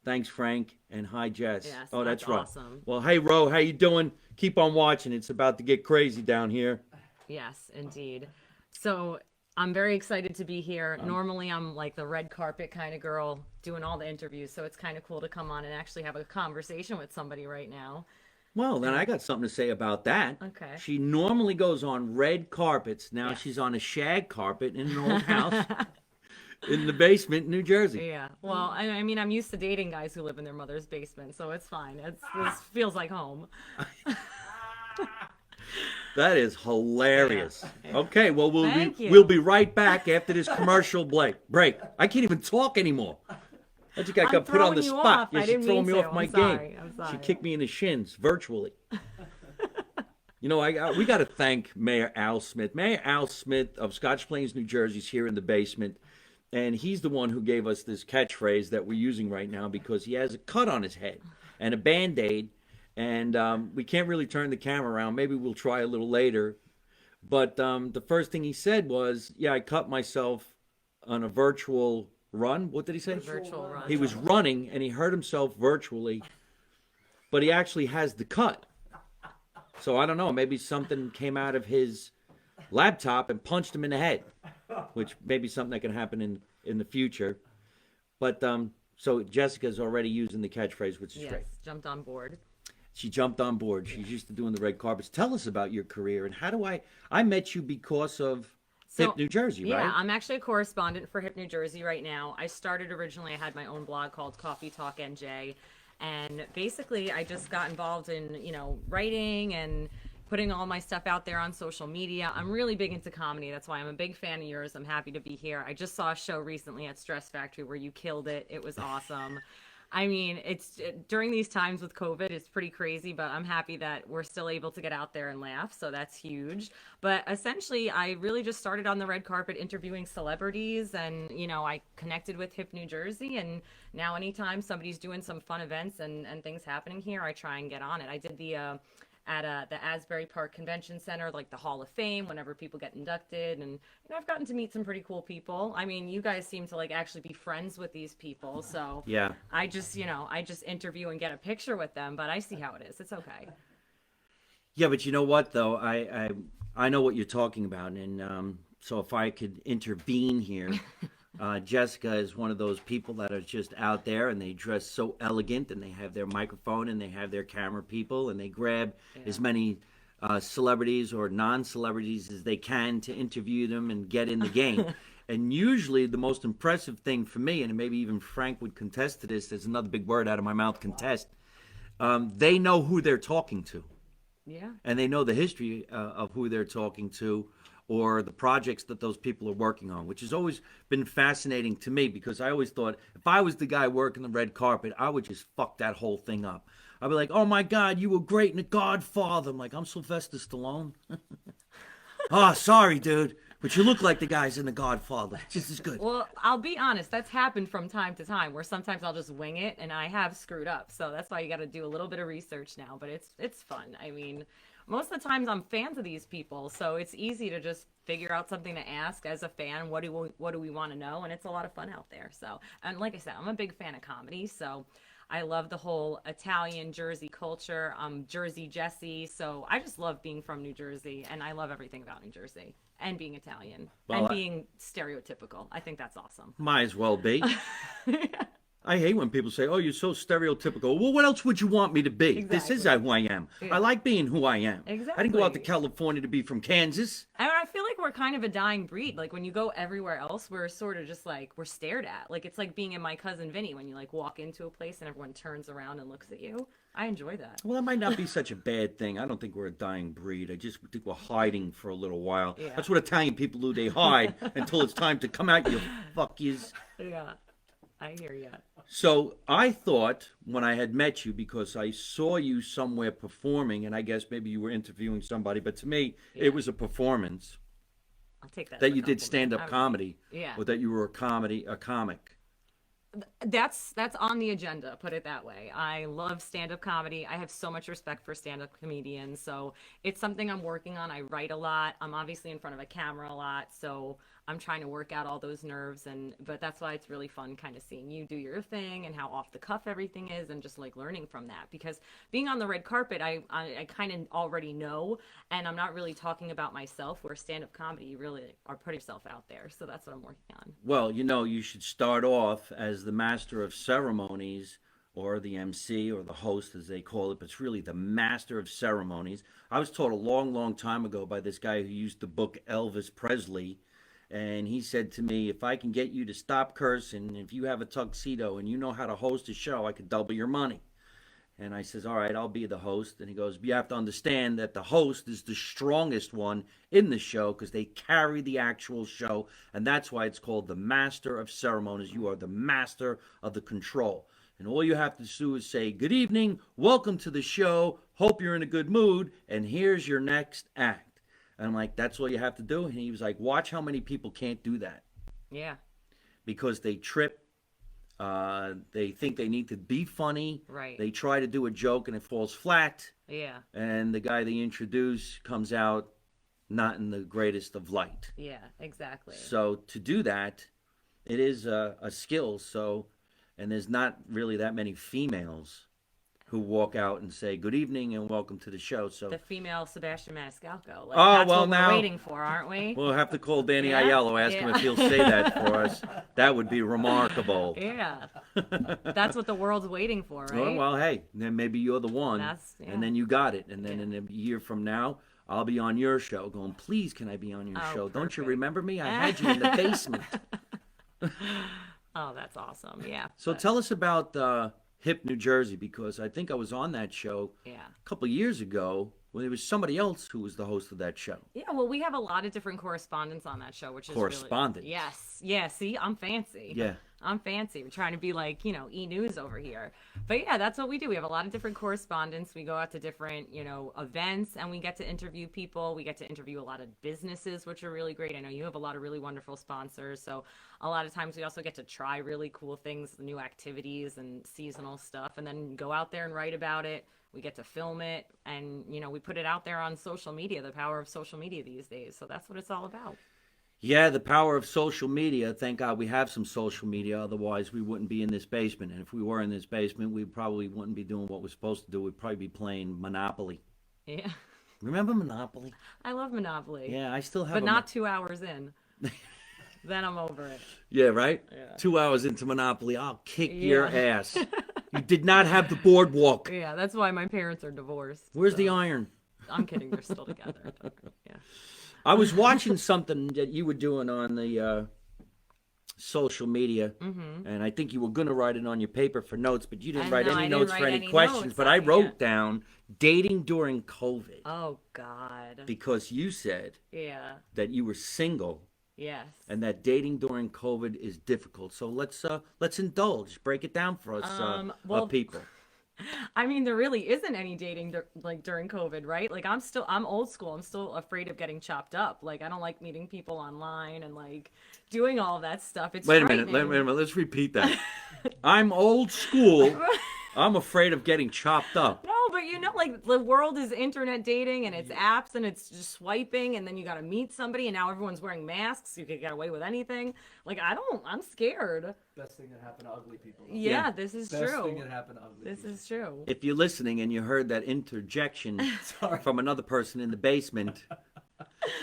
Thanks, Frank, and hi, Jess. Yes, oh, that's that's right. awesome. Well, hey, Ro, how you doing? Keep on watching. It's about to get crazy down here. Yes, indeed. So I'm very excited to be here. Normally, I'm like the red carpet kind of girl doing all the interviews, so it's kind of cool to come on and actually have a conversation with somebody right now. Well, then I got something to say about that. Okay. She normally goes on red carpets. Now Yes. she's on a shag carpet in an old house in the basement in New Jersey. Yeah. Well, I mean, I'm used to dating guys who live in their mother's basement, so it's fine. This feels like home. That is hilarious. Okay, well, Thank you. we'll be right back after this commercial break. I can't even talk anymore. I just got I'm put on the throwing you spot. off. Yeah, I she's didn't throwing mean me to. off my I'm sorry. game. I'm She sorry. kicked me in the shins virtually. You know, we got to thank Mayor Al Smith. Mayor Al Smith of Scotch Plains, New Jersey, is here in the basement. And he's the one who gave us this catchphrase that we're using right now, because he has a cut on his head and a Band-Aid. And we can't really turn the camera around. Maybe we'll try a little later. But the first thing he said was, yeah, I cut myself on a virtual run. What did he say? Virtual run. He was running and he hurt himself virtually, but he actually has the cut. So I don't know, maybe something came out of his laptop and punched him in the head, which may be something that can happen in the future. But so Jessica's already using the catchphrase, which is Yes, great. jumped on board. She jumped on board. She's used to doing the red carpets. Tell us about your career and how do I met you because of Hip New Jersey, right? Yeah, I'm actually a correspondent for Hip New Jersey right now. I started originally, I had my own blog called Coffee Talk NJ. And basically, I just got involved in, writing and putting all my stuff out there on social media. I'm really big into comedy. That's why I'm a big fan of yours. I'm happy to be here. I just saw a show recently at Stress Factory where you killed it. It was awesome. I mean, during these times with COVID, it's pretty crazy, but I'm happy that we're still able to get out there and laugh. So that's huge. But essentially, I really just started on the red carpet interviewing celebrities, and, I connected with Hip New Jersey. And now anytime somebody's doing some fun events and things happening here, I try and get on it. I did at the Asbury Park Convention Center, like the Hall of Fame, whenever people get inducted. And I've gotten to meet some pretty cool people. I mean, you guys seem to actually be friends with these people. So Yeah. I just interview and get a picture with them, but I see how it is. It's okay. Yeah, but you know what though? I know what you're talking about, and so if I could intervene here, Jessica is one of those people that are just out there, and they dress so elegant, and they have their microphone, and they have their camera people, and they grab as many celebrities or non-celebrities as they can to interview them and get in the game. And usually the most impressive thing for me, and maybe even Frank would contest to this, there's another big word out of my mouth, contest. They know who they're talking to. Yeah. And they know the history of who they're talking to or the projects that those people are working on, which has always been fascinating to me because I always thought if I was the guy working the red carpet, I would just fuck that whole thing up. I'd be like, oh my God, you were great in The Godfather. I'm like, I'm Sylvester Stallone. Oh, sorry, dude. But you look like the guys in The Godfather. Just as good. Well, I'll be honest, that's happened from time to time where sometimes I'll just wing it and I have screwed up. So that's why you got to do a little bit of research now, but it's fun. I mean, most of the times I'm fans of these people, so it's easy to just figure out something to ask as a fan. What do we want to know? And it's a lot of fun out there. So, and like I said, I'm a big fan of comedy, so I love the whole Italian Jersey culture. I'm Jersey Jesse, so I just love being from New Jersey, and I love everything about New Jersey and being Italian and being stereotypical. I think that's awesome. Might as well be. I hate when people say, oh, you're so stereotypical. Well, what else would you want me to be? This is who I am. Yeah. I like being who I am. Exactly. I didn't go out to California to be from Kansas. And I feel like we're kind of a dying breed. Like when you go everywhere else, we're sort of just like, we're stared at. Like it's like being in My Cousin Vinny when you like walk into a place and everyone turns around and looks at you. I enjoy that. Well, that might not be such a bad thing. I don't think we're a dying breed. I just think we're hiding for a little while. Yeah. That's what Italian people do. They hide until it's time to come out, you fuckies. Yeah, I hear you. So I thought when I had met you, because I saw you somewhere performing, and I guess maybe you were interviewing somebody, but to me, it was a performance. I'll take that. That as a you did compliment. stand-up comedy. Yeah. Or that you were a comic. That's on the agenda, put it that way. I love stand-up comedy. I have so much respect for stand-up comedians, so it's something I'm working on. I write a lot. I'm obviously in front of a camera a lot, so I'm trying to work out all those nerves, but that's why it's really fun kind of seeing you do your thing and how off the cuff everything is and just like learning from that, because being on the red carpet, I kind of already know, and I'm not really talking about myself, where stand-up comedy, you really are putting yourself out there. So that's what I'm working on. Well, you should start off as the master of ceremonies, or the MC, or the host as they call it, but it's really the master of ceremonies. I was taught a long, long time ago by this guy who used to book Elvis Presley. And he said to me, if I can get you to stop cursing, if you have a tuxedo and you know how to host a show, I could double your money. And I says, all right, I'll be the host. And he goes, you have to understand that the host is the strongest one in the show because they carry the actual show. And that's why it's called the master of ceremonies. You are the master of the control. And all you have to do is say, good evening, welcome to the show, hope you're in a good mood, and here's your next act. And I'm like, that's all you have to do? And he was like, watch how many people can't do that. Yeah. Because they trip. They think they need to be funny. Right. They try to do a joke and it falls flat. Yeah. And the guy they introduce comes out not in the greatest of light. Yeah, exactly. So to do that, it is a skill. So, and there's not really that many females who walk out and say, good evening and welcome to the show. So the female Sebastian Maniscalco. Like, Oh, that's well, what now- we're waiting for, aren't we? we'll have to call Danny Yeah, Aiello, ask him yeah. if he'll say that for us. That would be remarkable. Yeah. That's what the world's waiting for, right? Oh, well, hey, then maybe you're the one. Yeah. And then you got it. And then in a year from now, I'll be on your show going, please, can I be on your Oh, show? Don't you perfect. remember me? I had you in the basement. Oh, that's awesome. Yeah. So but- tell us about Hip, New Jersey, because I think I was on that show Yeah. a couple of years ago when there was somebody else who was the host of that show. Yeah, well, we have a lot of different correspondents on that show, which is Correspondents? Really, yes. Yeah, see, I'm fancy. Yeah. I'm fancy. We're trying to be like, E-News over here. But yeah, that's what we do. We have a lot of different correspondents. We go out to different, events, and we get to interview people. We get to interview a lot of businesses, which are really great. I know you have a lot of really wonderful sponsors. So a lot of times we also get to try really cool things, new activities and seasonal stuff, and then go out there and write about it. We get to film it, and, we put it out there on social media, the power of social media these days. So that's what it's all about. Yeah, the power of social media. Thank God we have some social media. Otherwise, we wouldn't be in this basement. And if we were in this basement, we probably wouldn't be doing what we're supposed to do. We'd probably be playing Monopoly. Yeah. Remember Monopoly? I love Monopoly. Yeah, I still have But a not 2 hours in. Then I'm over it. Yeah, right? Yeah. 2 hours into Monopoly, I'll kick your Yeah. ass. You did not have the boardwalk. Yeah, that's why my parents are divorced. Where's so- the iron? I'm kidding. They're still together. Yeah. I was watching something that you were doing on the social media, and I think you were going to write it on your paper for notes, but you didn't I write know, any I didn't notes write for any any questions. notes. But I Yeah. wrote down dating during COVID Oh God. because you said Yeah. that you were single Yes. and that dating during COVID is difficult. So let's indulge. Break it down for us, Well, people. I mean, there really isn't any dating like during COVID, right? Like I'm old school. I'm still afraid of getting chopped up. Like I don't like meeting people online and like doing all that stuff. It's Wait a minute. frightening. Let's repeat that. I'm old school. I'm afraid of getting chopped up. No, but like the world is internet dating and it's apps and it's just swiping and then you got to meet somebody and now everyone's wearing masks. You could get away with anything. Like I'm scared. Best thing that happened to ugly people. Yeah, Yeah. this is Best true. thing that happened to ugly This people. is true. If you're listening and you heard that interjection Sorry. from another person in the basement,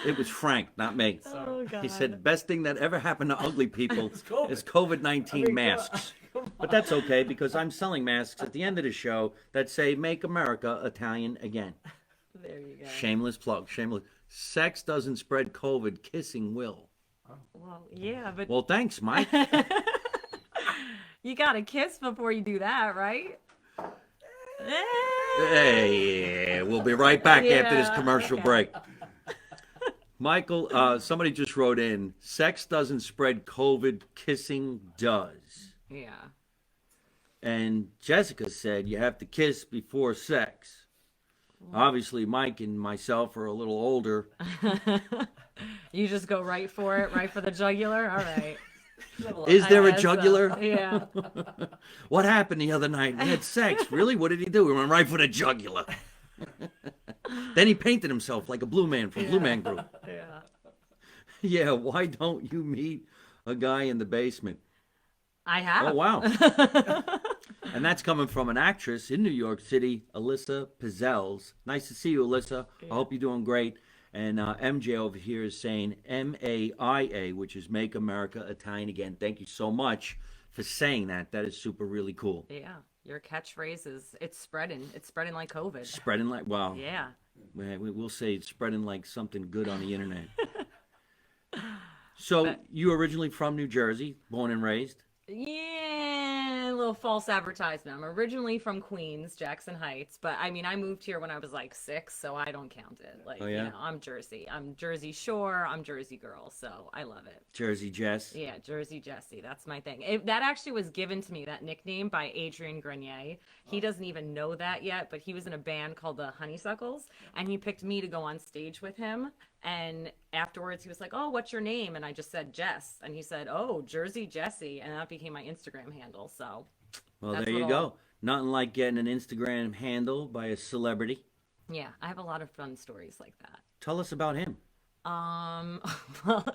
it was Frank, not me. Oh God. He said the best thing that ever happened to ugly people COVID. is COVID-19 I mean, come masks. on. But that's okay because I'm selling masks at the end of the show that say "Make America Italian Again." There you go. Shameless plug. Shameless. Sex doesn't spread COVID. Kissing will. Well, yeah, but Well, thanks, Mike. you got to kiss before you do that, right? Hey, we'll be right back after this Yeah, commercial okay. break. Michael, somebody just wrote in, sex doesn't spread COVID, kissing does. Yeah. And Jessica said you have to kiss before sex. Obviously, Mike and myself are a little older. You just go right for it, right for the jugular? All right. Is there I a guess jugular? so. Yeah. What happened the other night? We had sex. Really? What did he do? We went right for the jugular. Then he painted himself like a blue man from Blue Man Group. Yeah. Yeah, why don't you meet a guy in the basement? I have. Oh, wow. And that's coming from an actress in New York City, Alyssa Pizzelles. Nice to see you, Alyssa. I hope you're doing great. And MJ over here is saying MAIA, which is Make America Italian Again. Thank you so much for saying that. That is super really cool. Yeah. Your catchphrase is it's spreading. It's spreading like COVID. Spreading like, wow. Yeah. We'll say it's spreading like something good on the internet. So you originally from New Jersey, born and raised? Yeah, a little false advertisement. I'm originally from Queens, Jackson Heights, but I mean, I moved here when I was like 6, so I don't count it. Like, Oh, yeah? I'm Jersey. I'm Jersey Shore. I'm Jersey girl, so I love it. Jersey Jess? Yeah, Jersey Jesse. That's my thing. That actually was given to me, that nickname, by Adrian Grenier. He doesn't even know that yet, but he was in a band called the Honeysuckles, and he picked me to go on stage with him. And afterwards, he was like, "Oh, what's your name?" And I just said Jess, and he said, "Oh, Jersey Jesse," and that became my Instagram handle. So, Well, That's there you what go. I'll- Nothing like getting an Instagram handle by a celebrity. yeah, I have a lot of fun stories like that. Tell us about him. Well,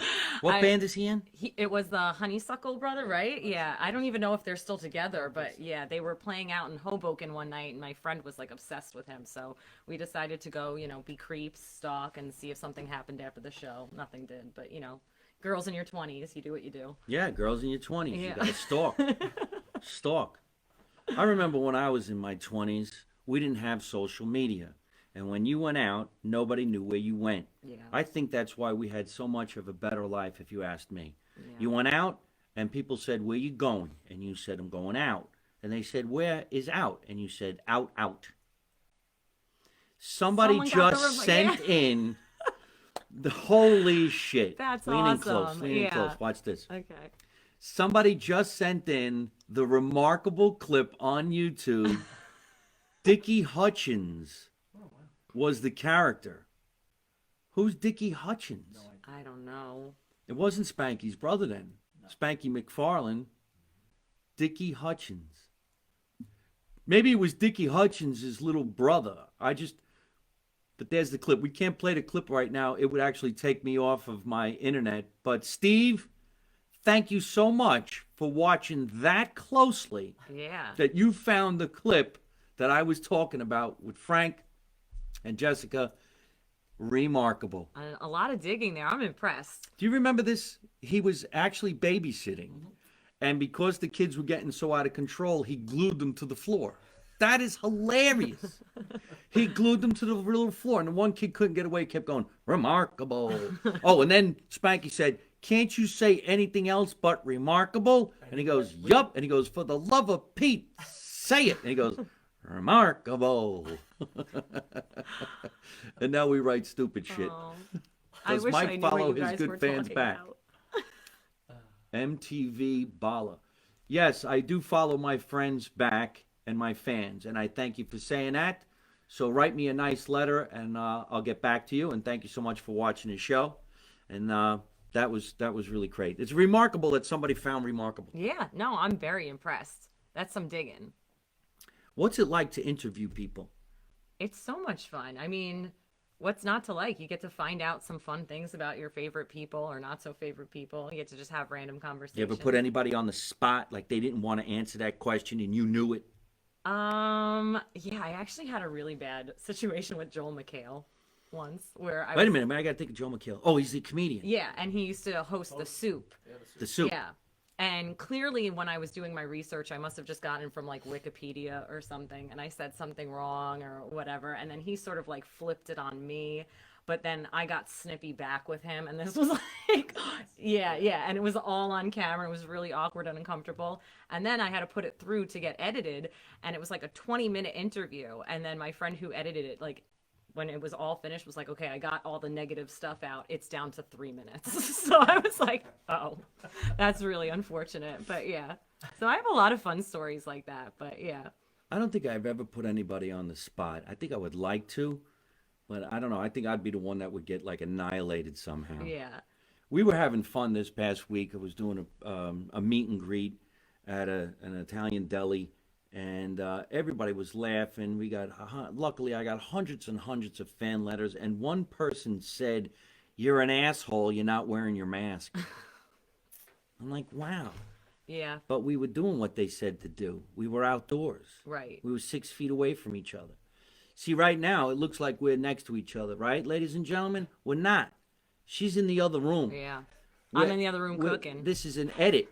What band is he in? It was the Honeysuckle Brother, right? Yeah, I don't even know if they're still together, but yeah, they were playing out in Hoboken one night, and my friend was like obsessed with him, so we decided to go, be creeps, stalk, and see if something happened after the show. Nothing did, but girls in your 20s, you do what you do. Yeah, girls in your 20s. You Yeah. got to stalk. Stalk. I remember when I was in my 20s, we didn't have social media. And when you went out, nobody knew where you went. Yeah. I think that's why we had so much of a better life, if you asked me. Yeah. You went out, and people said, "Where you going?" And you said, "I'm going out." And they said, "Where is out?" And you said, "Out, out." Somebody Someone got the just rem- sent in the holy shit. That's Lean in close, awesome. lean in Yeah. close. Watch this. Okay. Somebody just sent in the remarkable clip on YouTube. Dickie Hutchins was the character. Who's Dickie Hutchins? I don't know. It wasn't Spanky's brother then. Spanky McFarlane. Dickie Hutchins. Maybe it was Dickie Hutchins' little brother. But there's the clip. We can't play the clip right now. It would actually take me off of my internet. But Steve, thank you so much for watching that closely Yeah. that you found the clip that I was talking about with Frank and Jessica. Remarkable. A lot of digging there. I'm impressed. Do you remember this? He was actually babysitting. And because the kids were getting so out of control, he glued them to the floor. That is hilarious. He glued them to the little floor, and the one kid couldn't get away, kept going, remarkable. Oh, and then Spanky said, can't you say anything else but remarkable? And he goes, yup. And he goes, for the love of Pete, say it. And he goes, remarkable. And now we write stupid shit. Oh, I Does wish Mike I knew follow what you his guys good were fans talking back? about. MTV Bala. Yes, I do follow my friends back and my fans, and I thank you for saying that. So write me a nice letter, and I'll get back to you. And thank you so much for watching the show. And that was really great. It's remarkable that somebody found remarkable. Yeah, no, I'm very impressed. That's some digging. What's it like to interview people? It's so much fun. I mean, what's not to like? You get to find out some fun things about your favorite people or not so favorite people. You get to just have random conversations. You ever put anybody on the spot, like they didn't want to answer that question and you knew it? Yeah, I actually had a really bad situation with Joel McHale once where I Wait a was, minute, man, I got to think of Joe McHale. Oh, he's the comedian. yeah, and he used to host The Soup. The Soup. Yeah. And clearly when I was doing my research, I must have just gotten from like Wikipedia or something, and I said something wrong or whatever, and then he sort of like flipped it on me. But then I got snippy back with him, and this was like, yeah, and it was all on camera. It was really awkward and uncomfortable. And then I had to put it through to get edited, and it was like a 20-minute interview. And then my friend who edited it, like, when it was all finished, was like, okay, I got all the negative stuff out. It's down to 3 minutes. So I was like, oh, that's really unfortunate. But yeah, so I have a lot of fun stories like that. But yeah. I don't think I've ever put anybody on the spot. I think I would like to, but I don't know. I think I'd be the one that would get like annihilated somehow. Yeah. We were having fun this past week. I was doing a meet and greet at an Italian deli, and everybody was laughing. We got luckily I got hundreds and hundreds of fan letters, and one person said, "You're an asshole. You're not wearing your mask." I'm like, wow. Yeah. But we were doing what they said to do. We were outdoors. Right. We were 6 feet away from each other. See, right now, it looks like we're next to each other, right, ladies and gentlemen? We're not. She's in the other room. Yeah. We're- I'm in the other room we're- cooking. This is an edit.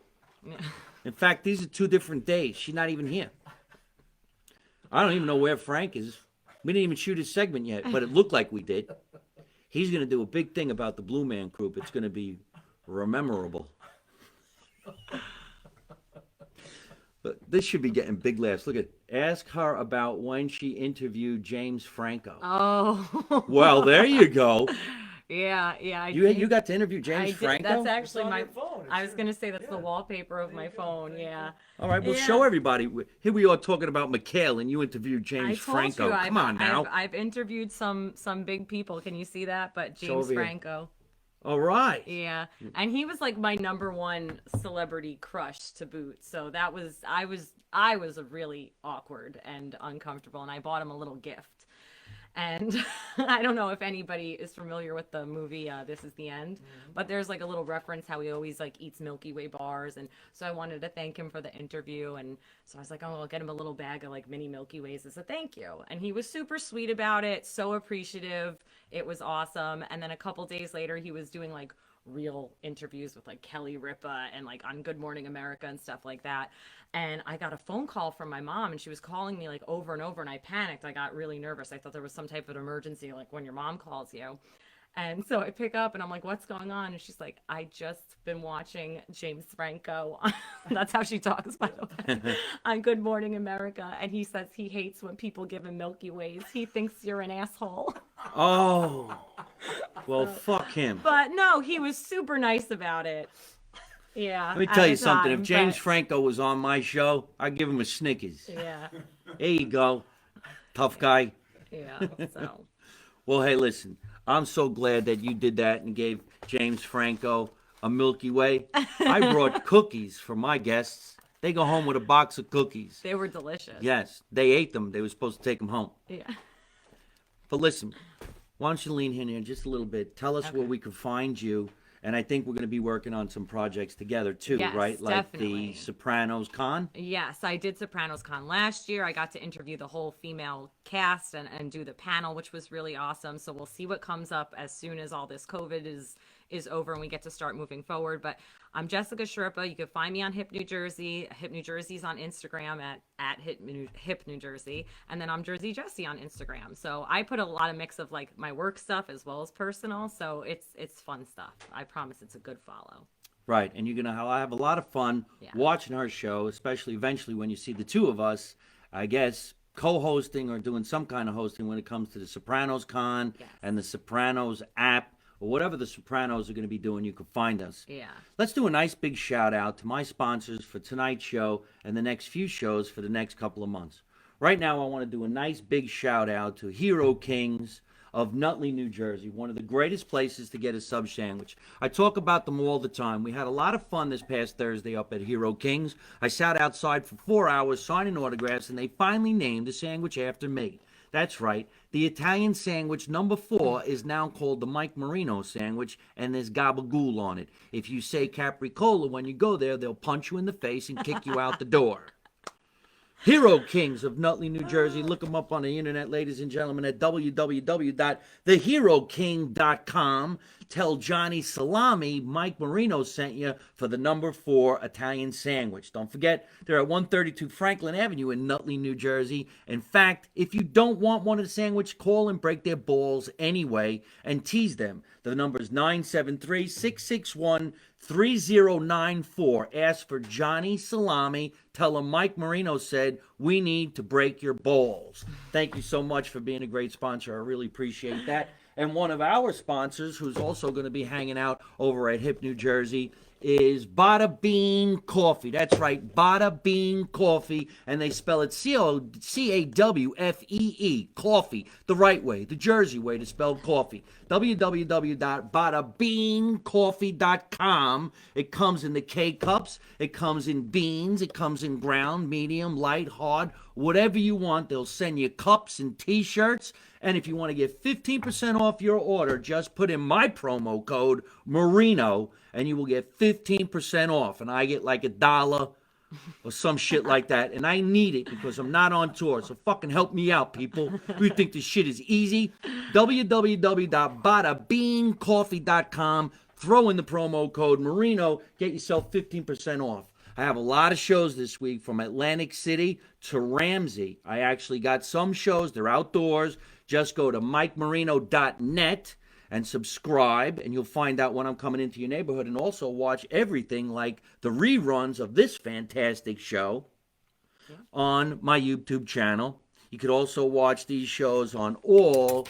In fact, these are 2 different days. She's not even here. I don't even know where Frank is. We didn't even shoot his segment yet, but it looked like we did. He's going to do a big thing about the Blue Man Group. It's going to be rememberable. But this should be getting big laughs. Look at, ask her about when she interviewed James Franco. Oh. Well, there you go. Yeah. You got to interview I James did. Franco? That's actually on my your phone. I was going to say that's the wallpaper of my phone. Yeah. All right, well, Yeah. show everybody. Here we are talking about McHale, and you interviewed I James told Franco. you, Come on now. I've interviewed some big people. Can you see that? But Show James over here. Franco. All right. Yeah. And he was like my #1 celebrity crush to boot. So that was I was really awkward and uncomfortable, and I bought him a little gift. And I don't know if anybody is familiar with the movie This Is the End, but there's like a little reference how he always like eats Milky Way bars, and so I wanted to thank him for the interview, and so I was like, oh, I'll get him a little bag of like mini Milky Ways as a thank you. And he was super sweet about it, so appreciative. It was awesome. And then a couple days later, he was doing like real interviews with like Kelly Ripa and like on Good Morning America and stuff like that. And I got a phone call from my mom, and she was calling me like over and over, and I panicked. I got really nervous. I thought there was some type of emergency, like when your mom calls you. And so I pick up and I'm like, what's going on? And she's like, I just been watching James Franco. That's how she talks, by the way, on Good Morning America. And he says he hates when people give him Milky Ways. He thinks you're an asshole. Oh. Well, fuck him. But no, he was super nice about it. Yeah. Let me at tell the you something. time, If James but- Franco was on my show, I'd give him a Snickers. Yeah. There you go. Tough guy. Yeah. So. Well, hey, listen. I'm so glad that you did that and gave James Franco a Milky Way. I brought cookies for my guests. They go home with a box of cookies. They were delicious. Yes, they ate them. They were supposed to take them home. Yeah. But listen, why don't you lean in here just a little bit? Tell us where we can find you. And I think we're going to be working on some projects together too, Yes, right? Like definitely. the Sopranos Con. Yes, I did Sopranos Con last year. I got to interview the whole female cast and do the panel, which was really awesome. So we'll see what comes up as soon as all this COVID is over and we get to start moving forward. But I'm Jessica Schirripa. You can find me on Hip New Jersey. Hip New Jersey's on Instagram at Hip New Jersey. And then I'm Jersey Jessie on Instagram. So I put a lot of mix of like my work stuff as well as personal. So it's fun stuff. I promise it's a good follow. Right, and you're going to have a lot of fun watching our show, especially eventually when you see the two of us, I guess, co-hosting or doing some kind of hosting when it comes to the Sopranos Con and the Sopranos app, or whatever the Sopranos are going to be doing, you can find us. Yeah. Let's do a nice big shout out to my sponsors for tonight's show and the next few shows for the next couple of months. Right now, I want to do a nice big shout out to Hero Kings of Nutley, New Jersey, one of the greatest places to get a sub sandwich. I talk about them all the time. We had a lot of fun this past Thursday up at Hero Kings. I sat outside for 4 hours signing autographs, and they finally named the sandwich after me. That's right. The Italian sandwich number 4 is now called the Mike Marino sandwich, and there's gabagool on it. If you say capricola when you go there, they'll punch you in the face and kick you out the door. Hero Kings of Nutley, New Jersey. Look them up on the internet, ladies and gentlemen, at www.theheroking.com. Tell Johnny Salami Mike Marino sent you for the number 4 Italian sandwich. Don't forget, they're at 132 Franklin Avenue in Nutley, New Jersey. In fact, if you don't want one of the sandwich, call and break their balls anyway and tease them. The number is 973-661-3094. Ask for Johnny Salami. Tell him Mike Marino said, we need to break your balls. Thank you so much for being a great sponsor. I really appreciate that. And one of our sponsors, who's also going to be hanging out over at Hip New Jersey, is Bada Bean Coffee. That's right, Bada Bean Coffee. And they spell it C-A-W-F-E-E, coffee, the right way, the Jersey way to spell coffee. www.badabeancoffee.com. It comes in the K-cups. It comes in beans. It comes in ground, medium, light, hard, whatever you want. They'll send you cups and T-shirts. And if you want to get 15% off your order, just put in my promo code, Marino, and you will get 15% off. And I get like $1 or some shit like that. And I need it because I'm not on tour. So fucking help me out, people. You think this shit is easy? www.badabeancoffee.com. Throw in the promo code Marino. Get yourself 15% off. I have a lot of shows this week from Atlantic City to Ramsey. I actually got some shows. They're outdoors. Just go to mikemarino.net and subscribe, and you'll find out when I'm coming into your neighborhood, and also watch everything like the reruns of this fantastic show on my YouTube channel. You could also watch these shows on all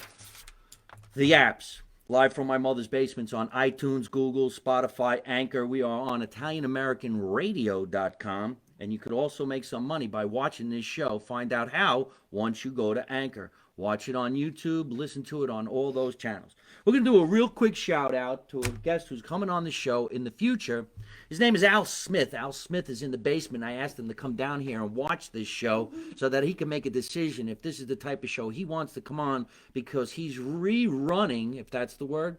the apps. Live from my mother's basement's on iTunes, Google, Spotify, Anchor. We are on ItalianAmericanRadio.com. And you could also make some money by watching this show. Find out how once you go to Anchor. Watch it on YouTube. Listen to it on all those channels. We're going to do a real quick shout out to a guest who's coming on the show in the future. His name is Al Smith. Al Smith is in the basement. I asked him to come down here and watch this show so that he can make a decision if this is the type of show he wants to come on, because he's rerunning, if that's the word.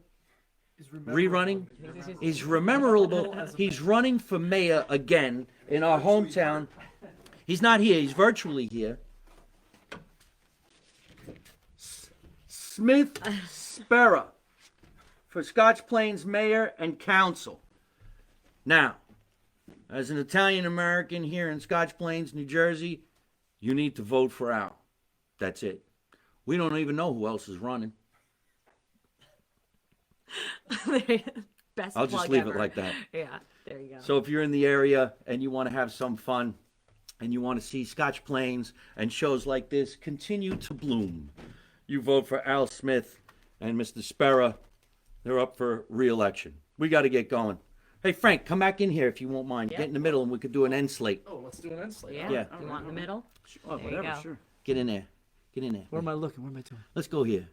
Rerunning. He's memorable. He's running for mayor again in our hometown. He's not here. He's virtually here. Smith Spera for Scotch Plains Mayor and Council. Now, as an Italian American here in Scotch Plains, New Jersey, you need to vote for Al. That's it. We don't even know who else is running. Best I'll just plug leave ever. it like that. Yeah, there you go. So if you're in the area and you want to have some fun and you want to see Scotch Plains and shows like this continue to bloom, you vote for Al Smith and Mr. Spera. They're up for re-election. We got to get going. Hey, Frank, come back in here if you won't mind. Yep. Get in the middle and we could do an end slate. Oh, let's do an end slate. Yeah, Yeah. you want in the middle? Oh, There you whatever, go. sure. Get in there. Get in there. Where am I looking? What am I doing? Let's go here.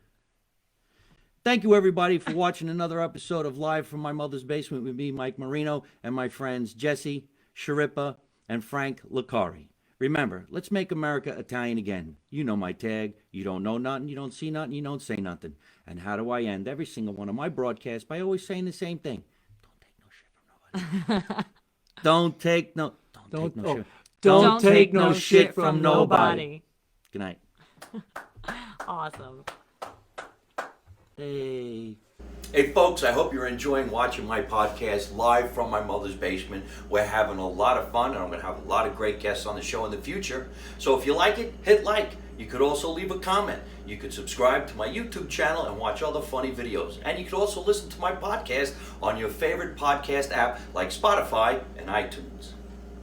Thank you, everybody, for watching another episode of Live from My Mother's Basement with me, Mike Marino, and my friends Jesse, Schirripa, and Frank Licari. Remember, let's make America Italian again. You know my tag. You don't know nothing, you don't see nothing, you don't say nothing. And how do I end every single one of my broadcasts? By always saying the same thing. Don't take no shit from nobody. Don't take no shit. Don't take no shit from nobody. Good night. Awesome. Hey. Hey folks, I hope you're enjoying watching my podcast live from my mother's basement. We're having a lot of fun, and I'm going to have a lot of great guests on the show in the future. So if you like it, hit like. You could also leave a comment. You could subscribe to my YouTube channel and watch other funny videos. And you could also listen to my podcast on your favorite podcast app like Spotify and iTunes.